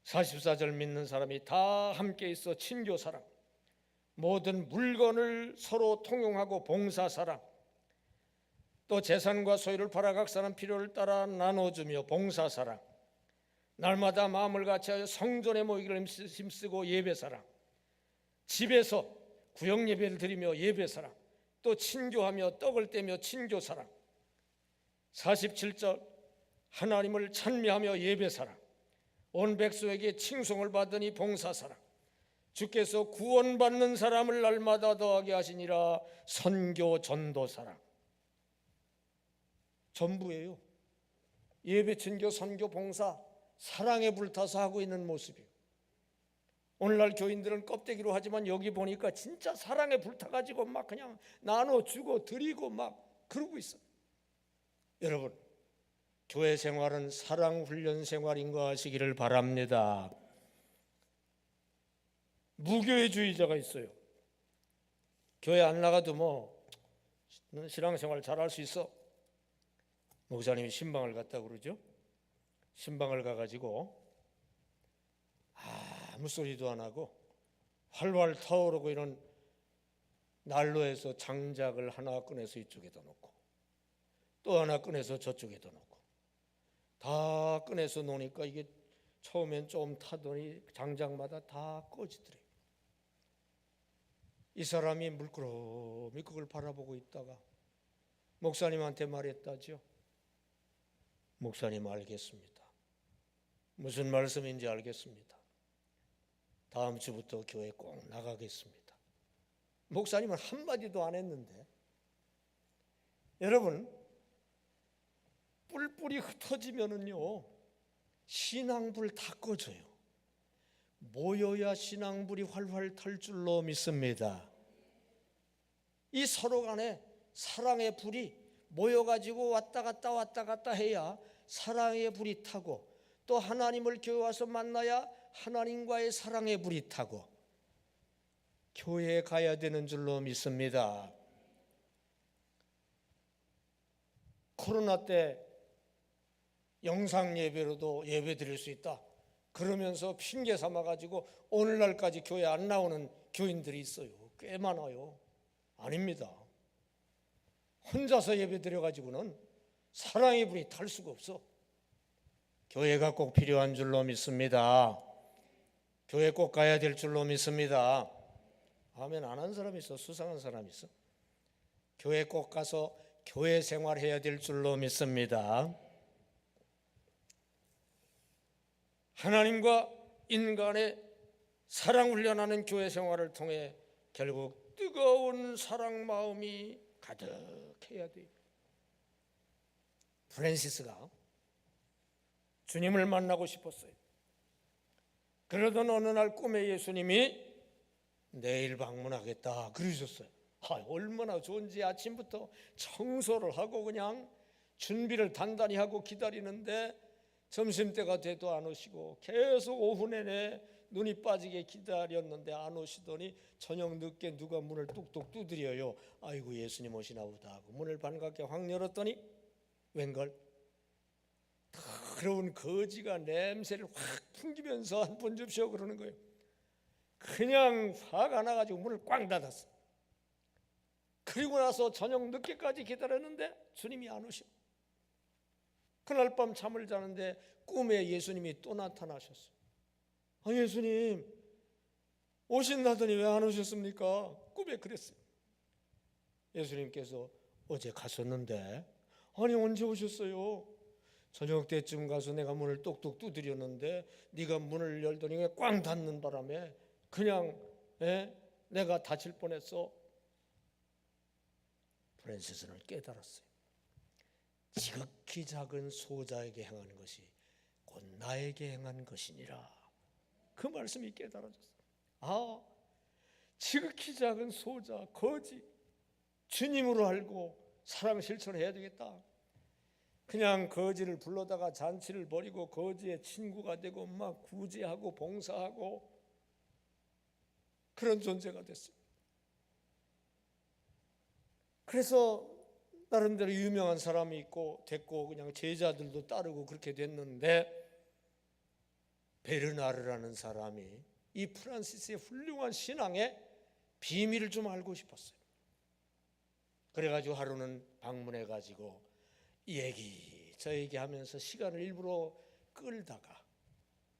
44절. 믿는 사람이 다 함께 있어 친교 사랑. 모든 물건을 서로 통용하고 봉사 사랑. 또 재산과 소유를 팔아 각 사람 필요를 따라 나눠주며 봉사 사랑. 날마다 마음을 같이하여 성전에 모이기를 힘쓰고 예배 사랑. 집에서 구역 예배를 드리며 예배 사랑. 또 친교하며 떡을 떼며 친교 사랑. 47절. 하나님을 찬미하며 예배 사랑. 온 백성에게 칭송을 받으니 봉사 사랑. 주께서 구원받는 사람을 날마다 더하게 하시니라 선교 전도 사랑. 전부예요. 예배, 친교, 선교, 봉사 사랑에 불타서 하고 있는 모습이에요. 오늘날 교인들은 껍데기로 하지만 여기 보니까 진짜 사랑에 불타가지고 막 그냥 나눠주고 드리고 막 그러고 있어요. 여러분, 교회 생활은 사랑 훈련 생활인 거 아시기를 바랍니다. 무교회주의자가 있어요. 교회 안 나가도 뭐 신앙생활 잘할 수 있어. 목사님이 신방을 갔다고 그러죠. 신방을 가가지고 아무 소리도 안 하고 활활 타오르고 이런 난로에서 장작을 하나 꺼내서 이쪽에다 놓고 또 하나 꺼내서 저쪽에다 놓고 다 꺼내서 놓으니까 이게 처음엔 좀 타더니 장작마다 다 꺼지더래요. 이 사람이 물끄러미 그걸 바라보고 있다가 목사님한테 말했다죠. 목사님, 알겠습니다. 무슨 말씀인지 알겠습니다. 다음 주부터 교회 꼭 나가겠습니다. 목사님은 한마디도 안 했는데, 여러분, 뿔뿔이 흩어지면은요 신앙불 다 꺼져요. 모여야 신앙불이 활활 탈 줄로 믿습니다. 이 서로 간에 사랑의 불이 모여가지고 왔다 갔다 해야 사랑의 불이 타고, 또 하나님을 교회 와서 만나야 하나님과의 사랑의 불이 타고 교회에 가야 되는 줄로 믿습니다. 코로나 때 영상 예배로도 예배 드릴 수 있다 그러면서 핑계 삼아가지고 오늘날까지 교회 안 나오는 교인들이 있어요. 꽤 많아요. 아닙니다. 혼자서 예배 드려가지고는 사랑의 불이 탈 수가 없어. 교회가 꼭 필요한 줄로 믿습니다. 교회 꼭 가야 될 줄로 믿습니다. 아멘 안 한 사람이 있어? 수상한 사람이 있어? 교회 꼭 가서 교회 생활해야 될 줄로 믿습니다. 하나님과 인간의 사랑 훈련하는 교회 생활을 통해 결국 뜨거운 사랑 마음이 가득해야 돼요. 프란시스가 주님을 만나고 싶었어요. 그러던 어느 날 꿈에 예수님이 내일 방문하겠다 그러셨어요. 얼마나 좋은지 아침부터 청소를 하고 그냥 준비를 단단히 하고 기다리는데 점심때가 돼도 안 오시고 계속 오후 내내 눈이 빠지게 기다렸는데 안 오시더니 저녁 늦게 누가 문을 뚝뚝 두드려요. 아이고 예수님 오시나 보다 하고 문을 반갑게 확 열었더니 웬걸 다 더러운 거지가 냄새를 확 풍기면서 한 번 줍시오 그러는 거예요. 그냥 화가 나가지고 문을 꽝 닫았어. 그리고 나서 저녁 늦게까지 기다렸는데 주님이 안 오셔. 그날 밤 잠을 자는데 꿈에 예수님이 또 나타나셨어요. 아, 예수님 오신다더니 왜 안 오셨습니까? 꿈에 그랬어요. 예수님께서 어제 가셨는데. 아니, 언제 오셨어요? 저녁 때쯤 가서 내가 문을 똑똑 두드렸는데 네가 문을 열더니 꽝 닫는 바람에 그냥 내가 다칠 뻔했어. 프란시스는 깨달았어요. 지극히 작은 소자에게 행하는 것이 곧 나에게 행한 것이니라. 그 말씀이 깨달아졌어요. 아, 지극히 작은 소자, 거지, 주님으로 알고 사랑 실천해야 되겠다. 그냥 거지를 불러다가 잔치를 벌이고 거지의 친구가 되고 막 구제하고 봉사하고 그런 존재가 됐어요. 그래서 나름대로 유명한 사람이 있고 됐고 그냥 제자들도 따르고 그렇게 됐는데, 베르나르라는 사람이 이 프란시스의 훌륭한 신앙의 비밀을 좀 알고 싶었어요. 그래가지고 하루는 방문해가지고 저 얘기하면서 시간을 일부러 끌다가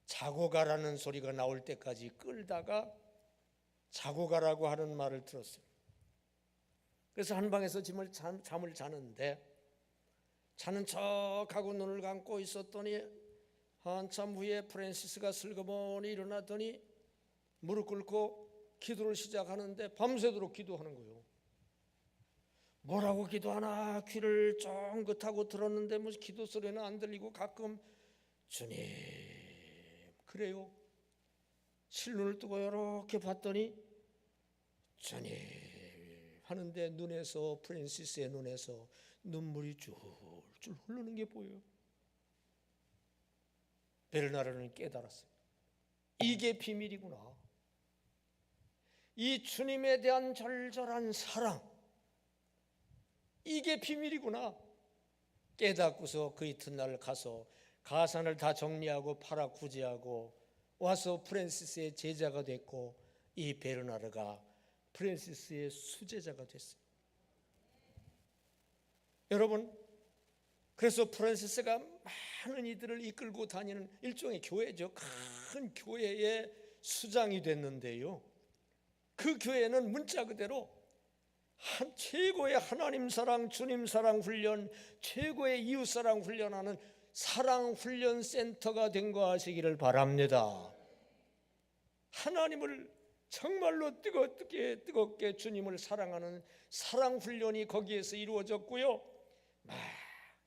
자고 가라는 소리가 나올 때까지 끌다가 자고 가라고 하는 말을 들었어요. 그래서 한 방에서 잠을 자는데 자는 척하고 눈을 감고 있었더니 한참 후에 프란시스가 슬그머니 일어나더니 무릎 꿇고 기도를 시작하는데 밤새도록 기도하는 거예요. 뭐라고 기도하나 귀를 쫑긋하고 들었는데 무슨 기도 소리는 안 들리고 가끔 주님 그래요. 실눈을 뜨고 이렇게 봤더니 주님 하는데 눈에서, 프란시스의 눈에서 눈물이 줄줄 흐르는 게 보여요. 베르나르는 깨달았어요. 이게 비밀이구나. 이 주님에 대한 절절한 사랑, 이게 비밀이구나. 깨닫고서 그 이튿날 가서 가산을 다 정리하고 팔아 구제하고 와서 프란시스의 제자가 됐고, 이 베르나르가 프란시스의 수제자가 됐어요. 여러분, 그래서 프란시스가 많은 이들을 이끌고 다니는 일종의 교회죠. 큰 교회의 수장이 됐는데요, 그 교회는 문자 그대로 최고의 하나님 사랑, 주님 사랑 훈련, 최고의 이웃 사랑 훈련하는 사랑 훈련 센터가 된 거 아시기를 바랍니다. 하나님을 정말로 뜨겁게 주님을 사랑하는 사랑 훈련이 거기에서 이루어졌고요,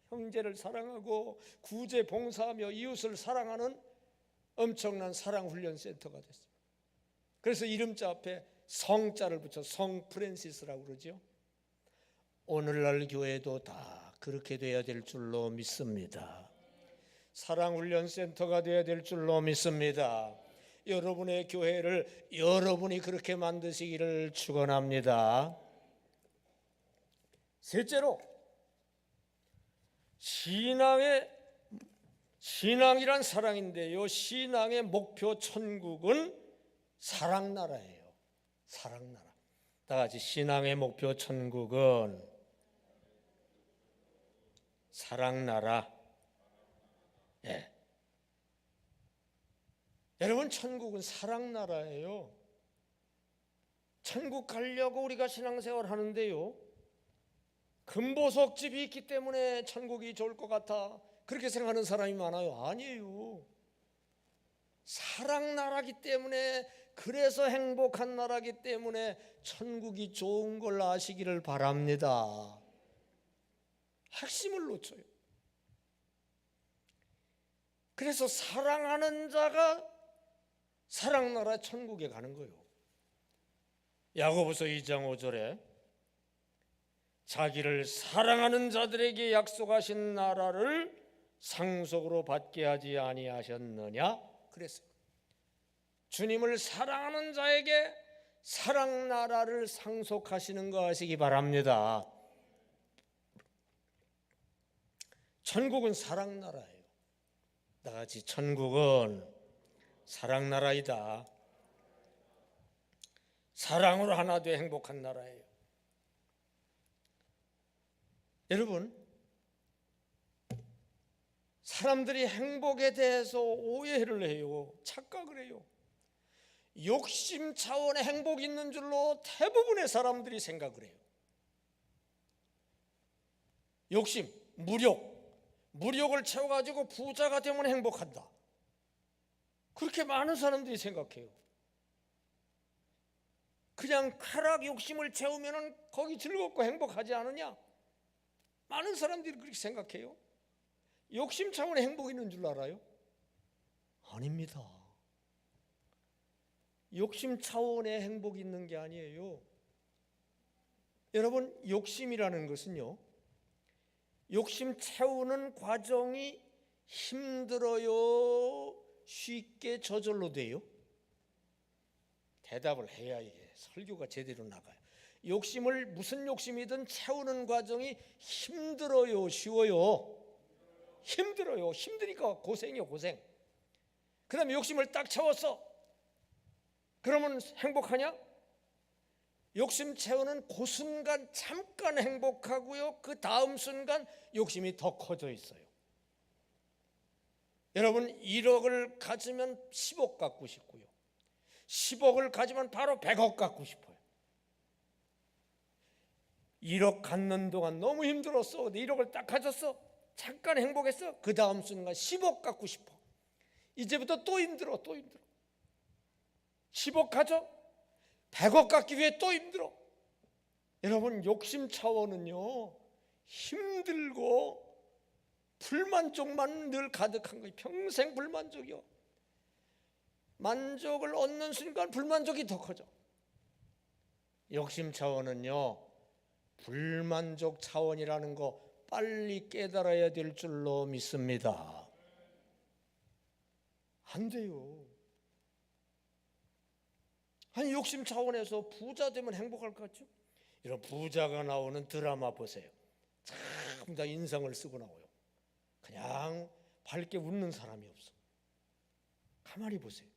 형제를 사랑하고 구제 봉사하며 이웃을 사랑하는 엄청난 사랑 훈련 센터가 됐어요. 그래서 이름자 앞에 성자를 붙여 성 프란시스라고 그러죠. 오늘날 교회도 다 그렇게 돼야 될 줄로 믿습니다. 사랑 훈련 센터가 돼야 될 줄로 믿습니다. 여러분의 교회를 여러분이 그렇게 만드시기를 축원합니다. 셋째로, 신앙이란 사랑인데요, 신앙의 목표 천국은 사랑나라예요. 사랑나라. 다 같이 신앙의 목표 천국은 사랑나라. 예. 여러분, 천국은 사랑나라예요. 천국 가려고 우리가 신앙생활 하는데요, 금보석집이 있기 때문에 천국이 좋을 것 같아 그렇게 생각하는 사람이 많아요. 아니에요. 사랑나라기 때문에, 그래서 행복한 나라기 때문에 천국이 좋은 걸 아시기를 바랍니다. 핵심을 놓쳐요. 그래서 사랑하는 자가 사랑나라 천국에 가는 거예요. 야고보서 2장 5절에 자기를 사랑하는 자들에게 약속하신 나라를 상속으로 받게 하지 아니하셨느냐 그랬어요. 주님을 사랑하는 자에게 사랑나라를 상속하시는 거 아시기 바랍니다. 천국은 사랑나라예요. 다 같이 천국은 사랑 나라이다. 사랑으로 하나 돼 행복한 나라예요. 여러분, 사람들이 행복에 대해서 오해를 해요. 착각을 해요. 욕심 차원의 행복이 있는 줄로 대부분의 사람들이 생각을 해요. 욕심, 무력을 채워가지고 부자가 되면 행복한다. 그렇게 많은 사람들이 생각해요. 그냥 쾌락 욕심을 채우면 거기 즐겁고 행복하지 않으냐? 많은 사람들이 그렇게 생각해요. 욕심 차원의 행복이 있는 줄 알아요? 아닙니다. 욕심 차원의 행복이 있는 게 아니에요. 여러분, 욕심이라는 것은요, 욕심 채우는 과정이 힘들어요? 쉽게 저절로 돼요? 대답을 해야 이게 설교가 제대로 나가요. 욕심을 무슨 욕심이든 채우는 과정이 힘들어요? 쉬워요? 힘들어요. 힘드니까 고생이요, 고생. 그 다음에 욕심을 딱 채웠어. 그러면 행복하냐? 욕심 채우는 그 순간 잠깐 행복하고요, 그 다음 순간 욕심이 더 커져 있어요. 여러분, 1억을 가지면 10억 갖고 싶고요, 10억을 가지면 바로 100억 갖고 싶어요. 1억 갖는 동안 너무 힘들었어. 1억을 딱 가졌어. 잠깐 행복했어. 그 다음 순간 10억 갖고 싶어. 이제부터 또 힘들어. 10억 가져. 100억 갖기 위해 또 힘들어. 여러분, 욕심 차원은요, 힘들고 불만족만 늘 가득한 거예요. 평생 불만족이요. 만족을 얻는 순간 불만족이 더 커져. 욕심 차원은요, 불만족 차원이라는 거 빨리 깨달아야 될 줄로 믿습니다. 안 돼요. 아니, 욕심 차원에서 부자 되면 행복할 것 같죠? 이런 부자가 나오는 드라마 보세요. 참 다 인상을 쓰고 나와요. 그냥 밝게 웃는 사람이 없어. 가만히 보세요.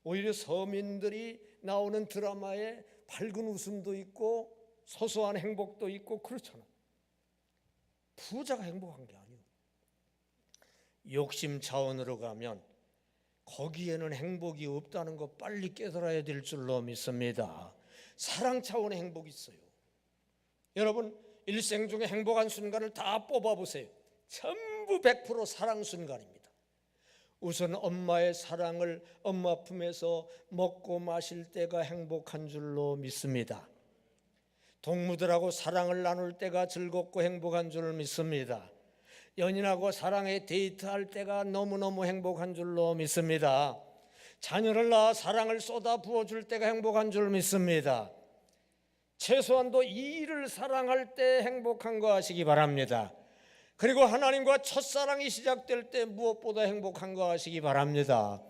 오히려 서민들이 나오는 드라마에 밝은 웃음도 있고 소소한 행복도 있고 그렇잖아. 부자가 행복한 게 아니에요. 욕심 차원으로 가면 거기에는 행복이 없다는 거 빨리 깨달아야 될 줄로 믿습니다. 사랑 차원의 행복이 있어요. 여러분, 일생 중에 행복한 순간을 다 뽑아보세요. 전부 100% 사랑 순간입니다. 우선 엄마의 사랑을 엄마 품에서 먹고 마실 때가 행복한 줄로 믿습니다. 동무들하고 사랑을 나눌 때가 즐겁고 행복한 줄 믿습니다. 연인하고 사랑에 데이트할 때가 너무너무 행복한 줄로 믿습니다. 자녀를 낳아 사랑을 쏟아 부어줄 때가 행복한 줄 믿습니다. 최소한도 이 일을 사랑할 때 행복한 거 아시기 바랍니다. 그리고 하나님과 첫사랑이 시작될 때 무엇보다 행복한 거 아시기 바랍니다.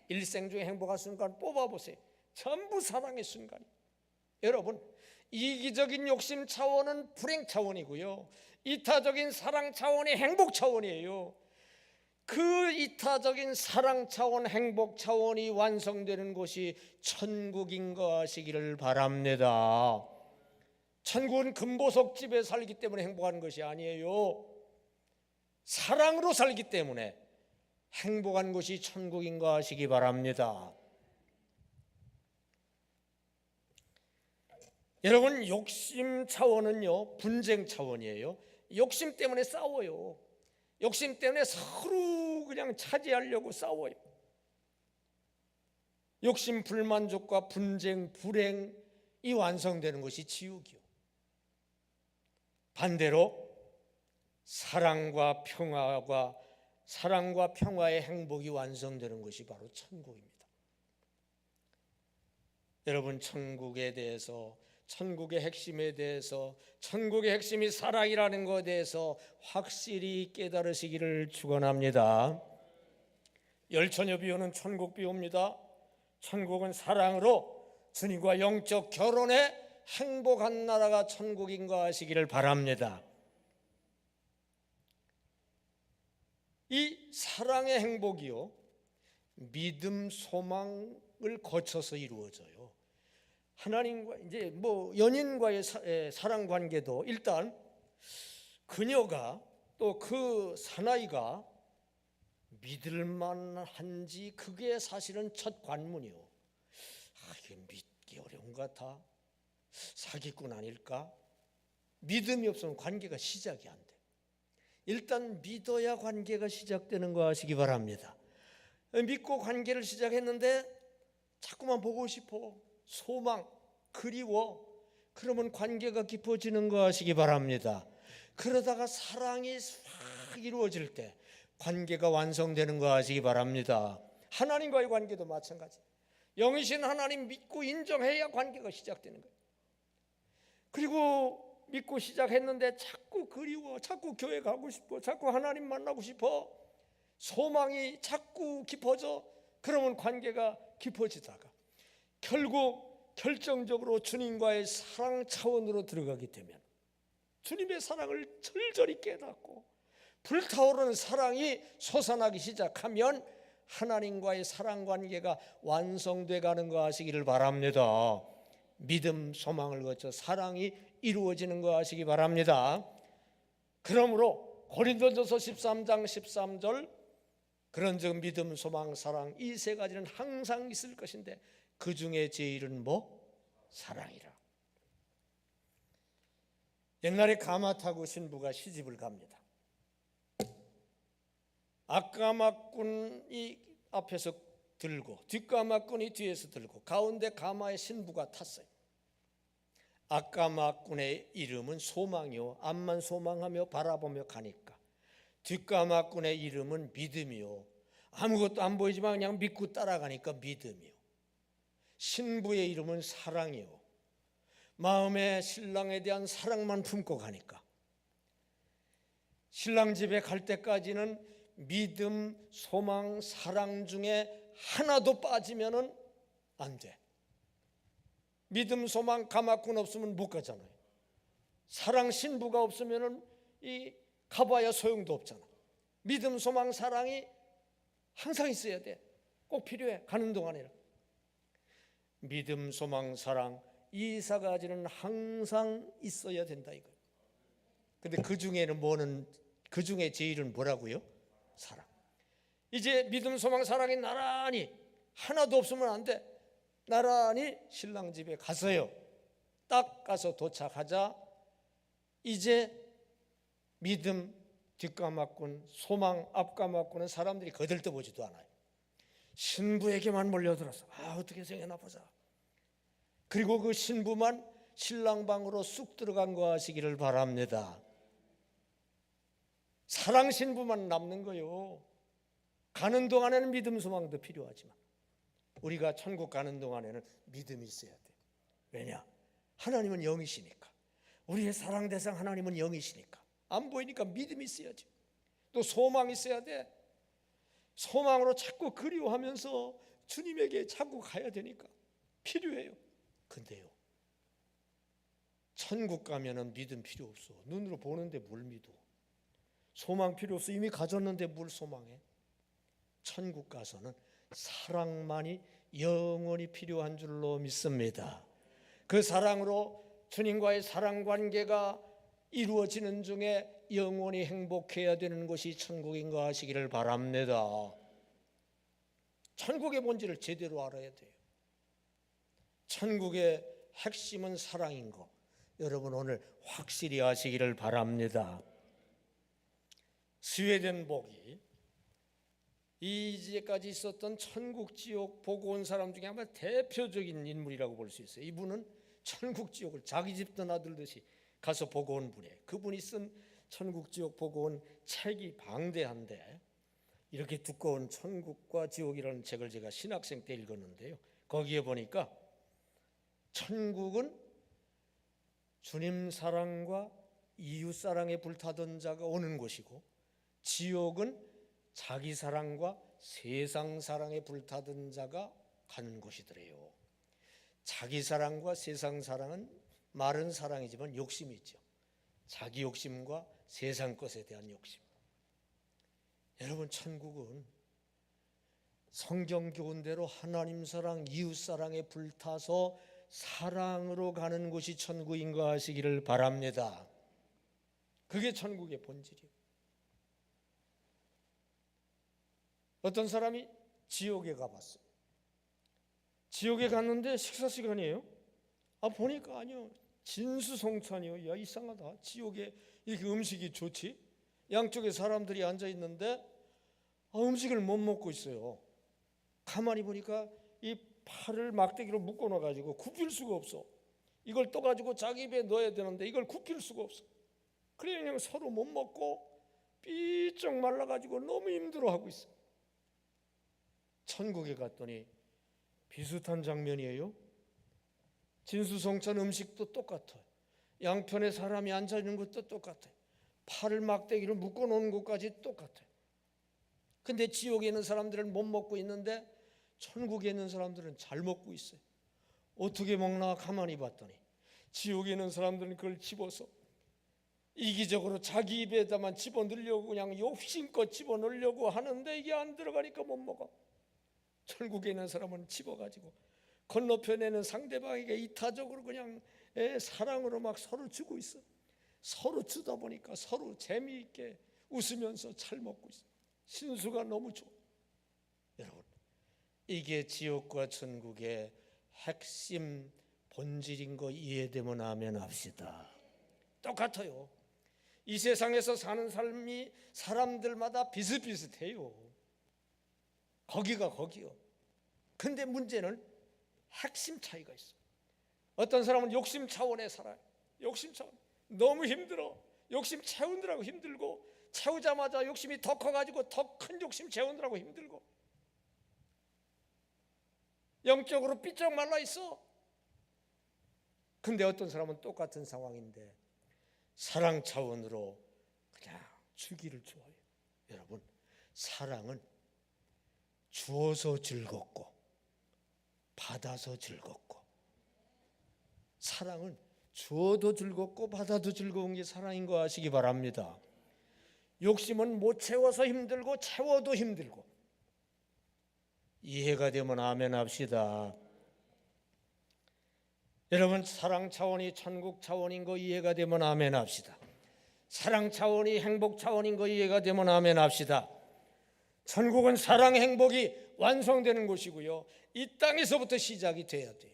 일생 중에 행복한 순간 뽑아보세요. 전부 사랑의 순간이에요. 여러분, 이기적인 욕심 차원은 불행 차원이고요, 이타적인 사랑 차원이 행복 차원이에요. 그 이타적인 사랑 차원, 행복 차원이 완성되는 곳이 천국인 거 아시기를 바랍니다. 천국은 금보석 집에 살기 때문에 행복한 것이 아니에요. 사랑으로 살기 때문에 행복한 곳이 천국인 거 아시기 바랍니다. 여러분, 욕심 차원은요, 분쟁 차원이에요. 욕심 때문에 싸워요. 욕심 때문에 서로 그냥 차지하려고 싸워요. 욕심, 불만족과 분쟁, 불행이 완성되는 것이 지옥이요. 반대로 사랑과 평화의 행복이 완성되는 것이 바로 천국입니다. 여러분, 천국에 대해서, 천국의 핵심에 대해서, 천국의 핵심이 사랑이라는 것에 대해서 확실히 깨달으시기를 축원합니다. 열처녀 비유는 천국 비유입니다. 천국은 사랑으로 주님과 영적 결혼에 행복한 나라가 천국인 거 아시기를 바랍니다. 이 사랑의 행복이요, 믿음, 소망을 거쳐서 이루어져요. 하나님과 이제 연인과의 사랑 관계도 일단 그녀가 또 그 사나이가 믿을 만한지, 그게 사실은 첫 관문이요. 이게 믿기 어려운 것 같아. 사기꾼 아닐까? 믿음이 없으면 관계가 시작이 안 돼. 일단 믿어야 관계가 시작되는 거 아시기 바랍니다. 믿고 관계를 시작했는데 자꾸만 보고 싶어, 소망, 그리워. 그러면 관계가 깊어지는 거 아시기 바랍니다. 그러다가 사랑이 확 이루어질 때 관계가 완성되는 거 아시기 바랍니다. 하나님과의 관계도 마찬가지. 영이신 하나님 믿고 인정해야 관계가 시작되는 거예요. 그리고 믿고 시작했는데 자꾸 그리워, 자꾸 교회 가고 싶어, 자꾸 하나님 만나고 싶어, 소망이 자꾸 깊어져. 그러면 관계가 깊어지다가 결국 결정적으로 주님과의 사랑 차원으로 들어가게 되면 주님의 사랑을 절절히 깨닫고 불타오르는 사랑이 솟아나기 시작하면 하나님과의 사랑 관계가 완성돼 가는 거 아시기를 바랍니다. 믿음, 소망을 거쳐 사랑이 이루어지는 거 아시기 바랍니다. 그러므로 고린도전서 13장 13절, 그런즉 믿음, 소망, 사랑 이 세 가지는 항상 있을 것인데 그 중에 제일은 사랑이라. 옛날에 가마 타고 신부가 시집을 갑니다. 앞가마꾼이 앞에서 들고 뒷가마꾼이 뒤에서 들고 가운데 가마에 신부가 탔어요. 앞가마꾼의 이름은 소망이요, 앞만 소망하며 바라보며 가니까. 뒷가마꾼의 이름은 믿음이요, 아무것도 안 보이지만 그냥 믿고 따라가니까 믿음이요. 신부의 이름은 사랑이요, 마음에 신랑에 대한 사랑만 품고 가니까. 신랑 집에 갈 때까지는 믿음, 소망, 사랑 중에 하나도 빠지면은 안 돼. 믿음, 소망, 가마꾼 없으면 못 가잖아요. 사랑, 신부가 없으면은 가봐야 소용도 없잖아. 믿음, 소망, 사랑이 항상 있어야 돼. 꼭 필요해, 가는 동안에는. 믿음, 소망, 사랑 이 세 가지는 항상 있어야 된다 이거예요. 근데 그 중에 제일은 뭐라고요? 사랑. 이제 믿음, 소망, 사랑이 나란히 하나도 없으면 안 돼. 나란히 신랑 집에 갔어요. 딱 가서 도착하자 이제 믿음 뒷가마꾼, 소망 앞가마꾼은 사람들이 거들떠보지도 않아요. 신부에게만 몰려들어서 어떻게 생겼나 보자. 그리고 그 신부만 신랑 방으로 쑥 들어간 거 아시기를 바랍니다. 사랑 신부만 남는 거요. 가는 동안에는 믿음, 소망도 필요하지만 우리가 천국 가는 동안에는 믿음이 있어야 돼. 왜냐? 하나님은 영이시니까. 우리의 사랑 대상 하나님은 영이시니까. 안 보이니까 믿음이 있어야지. 또 소망이 있어야 돼. 소망으로 자꾸 그리워하면서 주님에게 자꾸 가야 되니까 필요해요. 근데요, 천국 가면은 믿음 필요 없어. 눈으로 보는데 뭘 믿어? 소망 필요 없어. 이미 가졌는데 뭘 소망해? 천국 가서는 사랑만이 영원히 필요한 줄로 믿습니다. 그 사랑으로 주님과의 사랑 관계가 이루어지는 중에 영원히 행복해야 되는 것이 천국인 거 아시기를 바랍니다. 천국의 본질을 제대로 알아야 돼요. 천국의 핵심은 사랑인 거 여러분 오늘 확실히 아시기를 바랍니다. 스웨덴 복이 이제까지 있었던 천국 지옥 보고 온 사람 중에 아마 대표적인 인물이라고 볼 수 있어요. 이분은 천국 지옥을 자기 집 떠나들듯이 가서 보고 온 분이에요. 그분이 쓴 천국 지옥 보고 온 책이 방대한데, 이렇게 두꺼운 천국과 지옥이라는 책을 제가 신학생 때 읽었는데요, 거기에 보니까 천국은 주님 사랑과 이웃 사랑에 불타던 자가 오는 곳이고, 지옥은 자기 사랑과 세상 사랑에 불타던 자가 가는 곳이더래요. 자기 사랑과 세상 사랑은 말은 사랑이지만 욕심이 있죠. 자기 욕심과 세상 것에 대한 욕심. 여러분, 천국은 성경 교훈대로 하나님 사랑, 이웃 사랑에 불타서 사랑으로 가는 곳이 천국인 거 아시기를 바랍니다. 그게 천국의 본질이에요. 어떤 사람이 지옥에 가봤어요. 지옥에 갔는데 식사 시간이에요. 보니까 아니요, 진수성찬이요. 야, 이상하다. 지옥에 이렇게 음식이 좋지? 양쪽에 사람들이 앉아 있는데 음식을 못 먹고 있어요. 가만히 보니까 이 팔을 막대기로 묶어 놔가지고 굽힐 수가 없어. 이걸 떠가지고 자기 입에 넣어야 되는데 이걸 굽힐 수가 없어. 그래 그냥 서로 못 먹고 삐쩍 말라가지고 너무 힘들어하고 있어. 천국에 갔더니 비슷한 장면이에요. 진수성찬 음식도 똑같아요. 양편에 사람이 앉아 있는 것도 똑같아요. 팔을 막대기로 묶어 놓은 것까지 똑같아요. 근데 지옥에 있는 사람들은 못 먹고 있는데 천국에 있는 사람들은 잘 먹고 있어요. 어떻게 먹나 가만히 봤더니 지옥에 있는 사람들은 그걸 집어서 이기적으로 자기 입에다만 집어넣으려고 그냥 욕심껏 집어넣으려고 하는데 이게 안 들어가니까 못 먹어. 천국에 있는 사람은 집어가지고 건너편에는 상대방에게 이타적으로 그냥 사랑으로 막 서로 주고 있어. 서로 주다 보니까 서로 재미있게 웃으면서 잘 먹고 있어. 신수가 너무 좋아. 여러분, 이게 지옥과 천국의 핵심 본질인 거 이해되면 아멘 합시다. 똑같아요. 이 세상에서 사는 삶이 사람들마다 비슷비슷해요. 거기가 거기요. 근데 문제는 핵심 차이가 있어. 어떤 사람은 욕심 차원에 살아요. 욕심 차원. 너무 힘들어. 욕심 채우느라고 힘들고, 채우자마자 욕심이 더 커가지고 더 큰 욕심 채우느라고 힘들고, 영적으로 삐쩍 말라 있어. 근데 어떤 사람은 똑같은 상황인데 사랑 차원으로 그냥 주기를 좋아해요. 여러분, 사랑은 주어서 즐겁고 받아서 즐겁고, 사랑은 주어도 즐겁고 받아도 즐거운 게 사랑인 거 아시기 바랍니다. 욕심은 못 채워서 힘들고 채워도 힘들고. 이해가 되면 아멘 합시다. 여러분, 사랑 차원이 천국 차원인 거 이해가 되면 아멘 합시다. 사랑 차원이 행복 차원인 거 이해가 되면 아멘 합시다. 천국은 사랑 행복이 완성되는 곳이고요, 이 땅에서부터 시작이 돼야 돼요.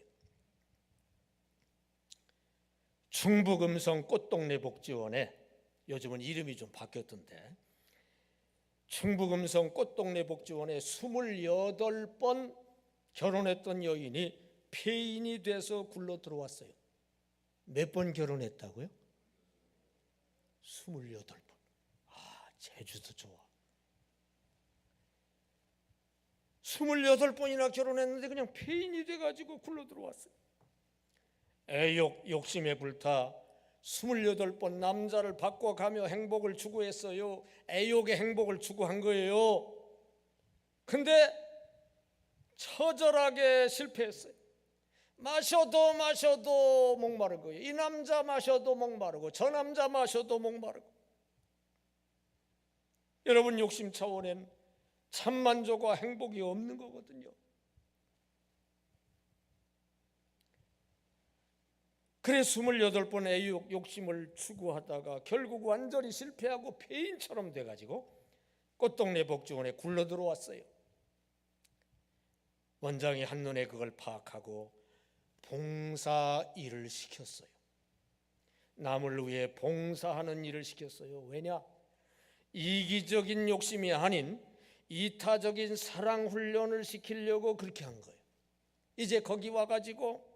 충북음성 꽃동네 복지원에, 요즘은 이름이 좀 바뀌었던데, 충북음성 꽃동네 복지원에 28번 결혼했던 여인이 폐인이 돼서 굴러 들어왔어요. 몇 번 결혼했다고요? 28번. 제주도 좋아. 28번이나 결혼했는데 그냥 폐인이 돼가지고 굴러 들어왔어요. 욕심에 불타 28번 남자를 바꿔가며 행복을 추구했어요. 애욕의 행복을 추구한 거예요. 근데 처절하게 실패했어요. 마셔도 목마른 거예요. 이 남자 마셔도 목마르고 저 남자 마셔도 목마르고. 여러분, 욕심 차원엔 참 만족과 행복이 없는 거거든요. 그래 28번 애욕 욕심을 추구하다가 결국 완전히 실패하고 폐인처럼 돼가지고 꽃동네 복지원에 굴러 들어왔어요. 원장이 한눈에 그걸 파악하고 봉사 일을 시켰어요. 남을 위해 봉사하는 일을 시켰어요. 왜냐? 이기적인 욕심이 아닌 이타적인 사랑 훈련을 시키려고 그렇게 한 거예요. 이제 거기 와가지고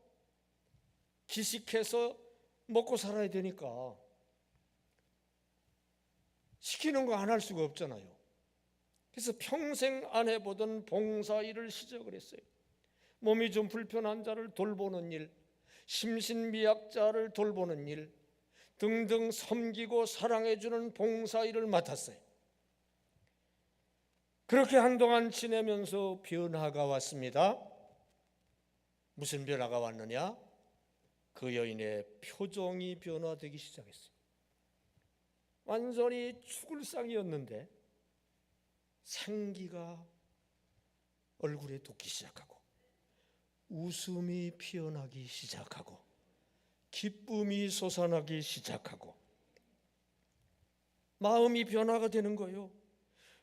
기식해서 먹고 살아야 되니까 시키는 거 안 할 수가 없잖아요. 그래서 평생 안 해보던 봉사일을 시작을 했어요. 몸이 좀 불편한 자를 돌보는 일, 심신미약자를 돌보는 일 등등 섬기고 사랑해주는 봉사일을 맡았어요. 그렇게 한동안 지내면서 변화가 왔습니다. 무슨 변화가 왔느냐? 그 여인의 표정이 변화되기 시작했어요. 완전히 죽을 상이었는데 생기가 얼굴에 돋기 시작하고 웃음이 피어나기 시작하고 기쁨이 솟아나기 시작하고 마음이 변화가 되는 거예요.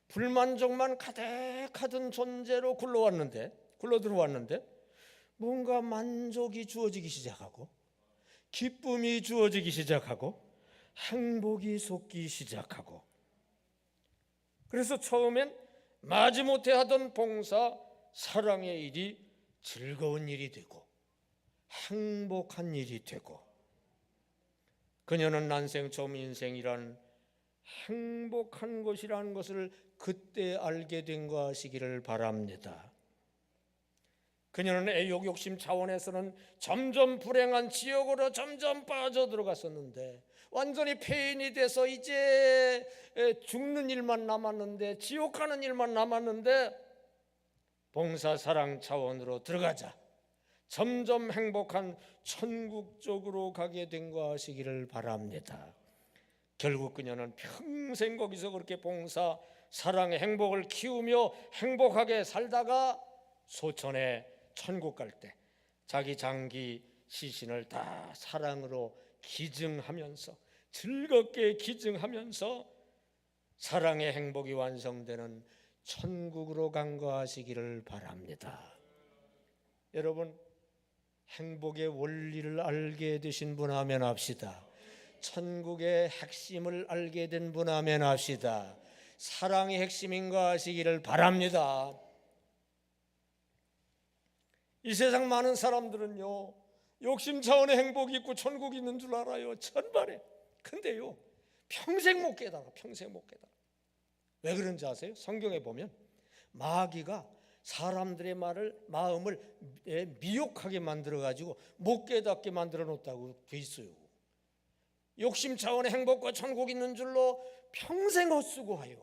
불만족만 가득하던 존재로 굴러 들어왔는데 뭔가 만족이 주어지기 시작하고 기쁨이 주어지기 시작하고 행복이 솟기 시작하고, 그래서 처음엔 마지못해 하던 봉사, 사랑의 일이 즐거운 일이 되고 행복한 일이 되고, 그녀는 난생 처음 인생이란 행복한 것이라는 것을 그때 알게 된 것이기를 바랍니다. 그녀는 애욕 욕심 차원에서는 점점 불행한 지옥으로 점점 빠져들어갔었는데, 완전히 폐인이 돼서 이제 죽는 일만 남았는데, 지옥 가는 일만 남았는데, 봉사 사랑 차원으로 들어가자 점점 행복한 천국 쪽으로 가게 된 것이기를 바랍니다. 결국 그녀는 평생 거기서 그렇게 봉사 사랑의 행복을 키우며 행복하게 살다가 소천에 천국 갈 때 자기 장기 시신을 다 사랑으로 기증하면서, 즐겁게 기증하면서 사랑의 행복이 완성되는 천국으로 간과하시기를 바랍니다. 여러분, 행복의 원리를 알게 되신 분 하면 합시다. 천국의 핵심을 알게 된 분 하면 합시다. 사랑이 핵심인가 하시기를 바랍니다. 이 세상 많은 사람들은요, 욕심 차원의 행복이 있고 천국이 있는 줄 알아요, 천만에. 근데요, 평생 못 깨달아. 왜 그런지 아세요? 성경에 보면 마귀가 사람들의 마음을 미혹하게 만들어가지고 못 깨닫게 만들어 놓았다고 돼 있어요. 욕심 차원의 행복과 천국이 있는 줄로 평생 헛수고해요.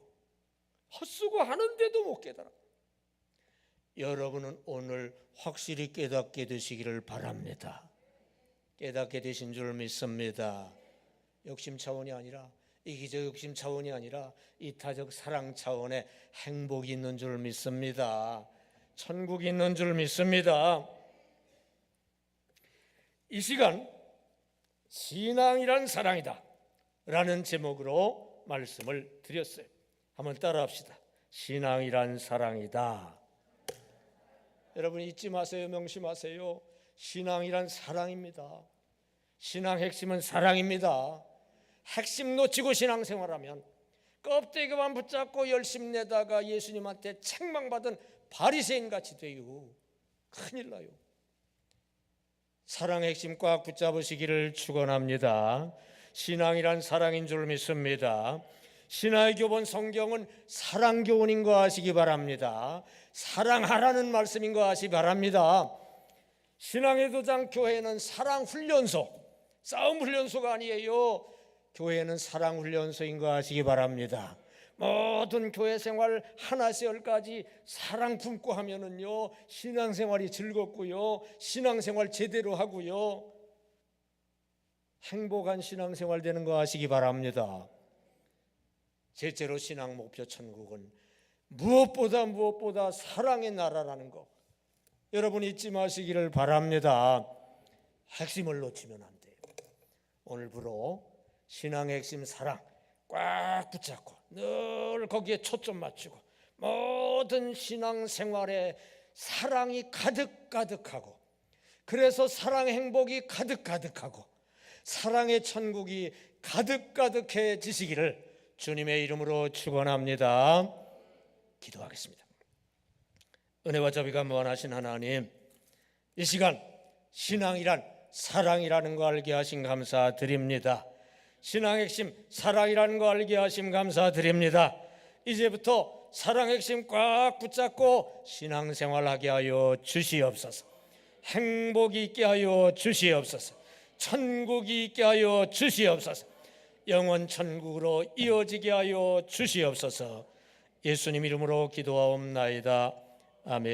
헛수고 하는데도 못 깨달아. 여러분은 오늘 확실히 깨닫게 되시기를 바랍니다. 깨닫게 되신 줄 믿습니다. 욕심 차원이 아니라, 이기적 욕심 차원이 아니라 이타적 사랑 차원의 행복이 있는 줄 믿습니다. 천국이 있는 줄 믿습니다. 이 시간 신앙이란 사랑이다 라는 제목으로 말씀을 드렸어요. 한번 따라합시다. 신앙이란 사랑이다. 여러분 잊지 마세요. 명심하세요. 신앙이란 사랑입니다. 신앙 핵심은 사랑입니다. 핵심 놓치고 신앙생활하면 껍데기만 붙잡고 열심 내다가 예수님한테 책망받은 바리새인같이 돼요. 큰일 나요. 사랑의 핵심 꽉 붙잡으시기를 축원합니다. 신앙이란 사랑인 줄 믿습니다. 신화의 교본 성경은 사랑 교훈인 거 아시기 바랍니다. 사랑하라는 말씀인 거 아시기 바랍니다. 신앙의 도장 교회는 사랑 훈련소, 싸움 훈련소가 아니에요. 교회는 사랑 훈련소인 거 아시기 바랍니다. 모든 교회 생활 하나씩 열까지 사랑 품고 하면은요, 신앙생활이 즐겁고요, 신앙생활 제대로 하고요, 행복한 신앙생활 되는 거 아시기 바랍니다. 셋째로 신앙 목표 천국은 무엇보다 사랑의 나라라는 거 여러분 잊지 마시기를 바랍니다. 핵심을 놓치면 안 돼요. 오늘부로 신앙의 핵심 사랑 꽉 붙잡고 늘 거기에 초점 맞추고 모든 신앙생활에 사랑이 가득가득하고, 그래서 사랑의 행복이 가득가득하고 사랑의 천국이 가득가득해지시기를 주님의 이름으로 축원합니다. 기도하겠습니다. 은혜와 자비가 무한하신 하나님, 이 시간 신앙이란 사랑이라는 거 알게 하신 감사드립니다. 신앙의 핵심 사랑이라는 거 알게 하심 감사드립니다. 이제부터 사랑의 핵심 꽉 붙잡고 신앙생활하게 하여 주시옵소서. 행복이 있게 하여 주시옵소서. 천국이 있게 하여 주시옵소서. 영원 천국으로 이어지게 하여 주시옵소서. 예수님 이름으로 기도하옵나이다. 아멘.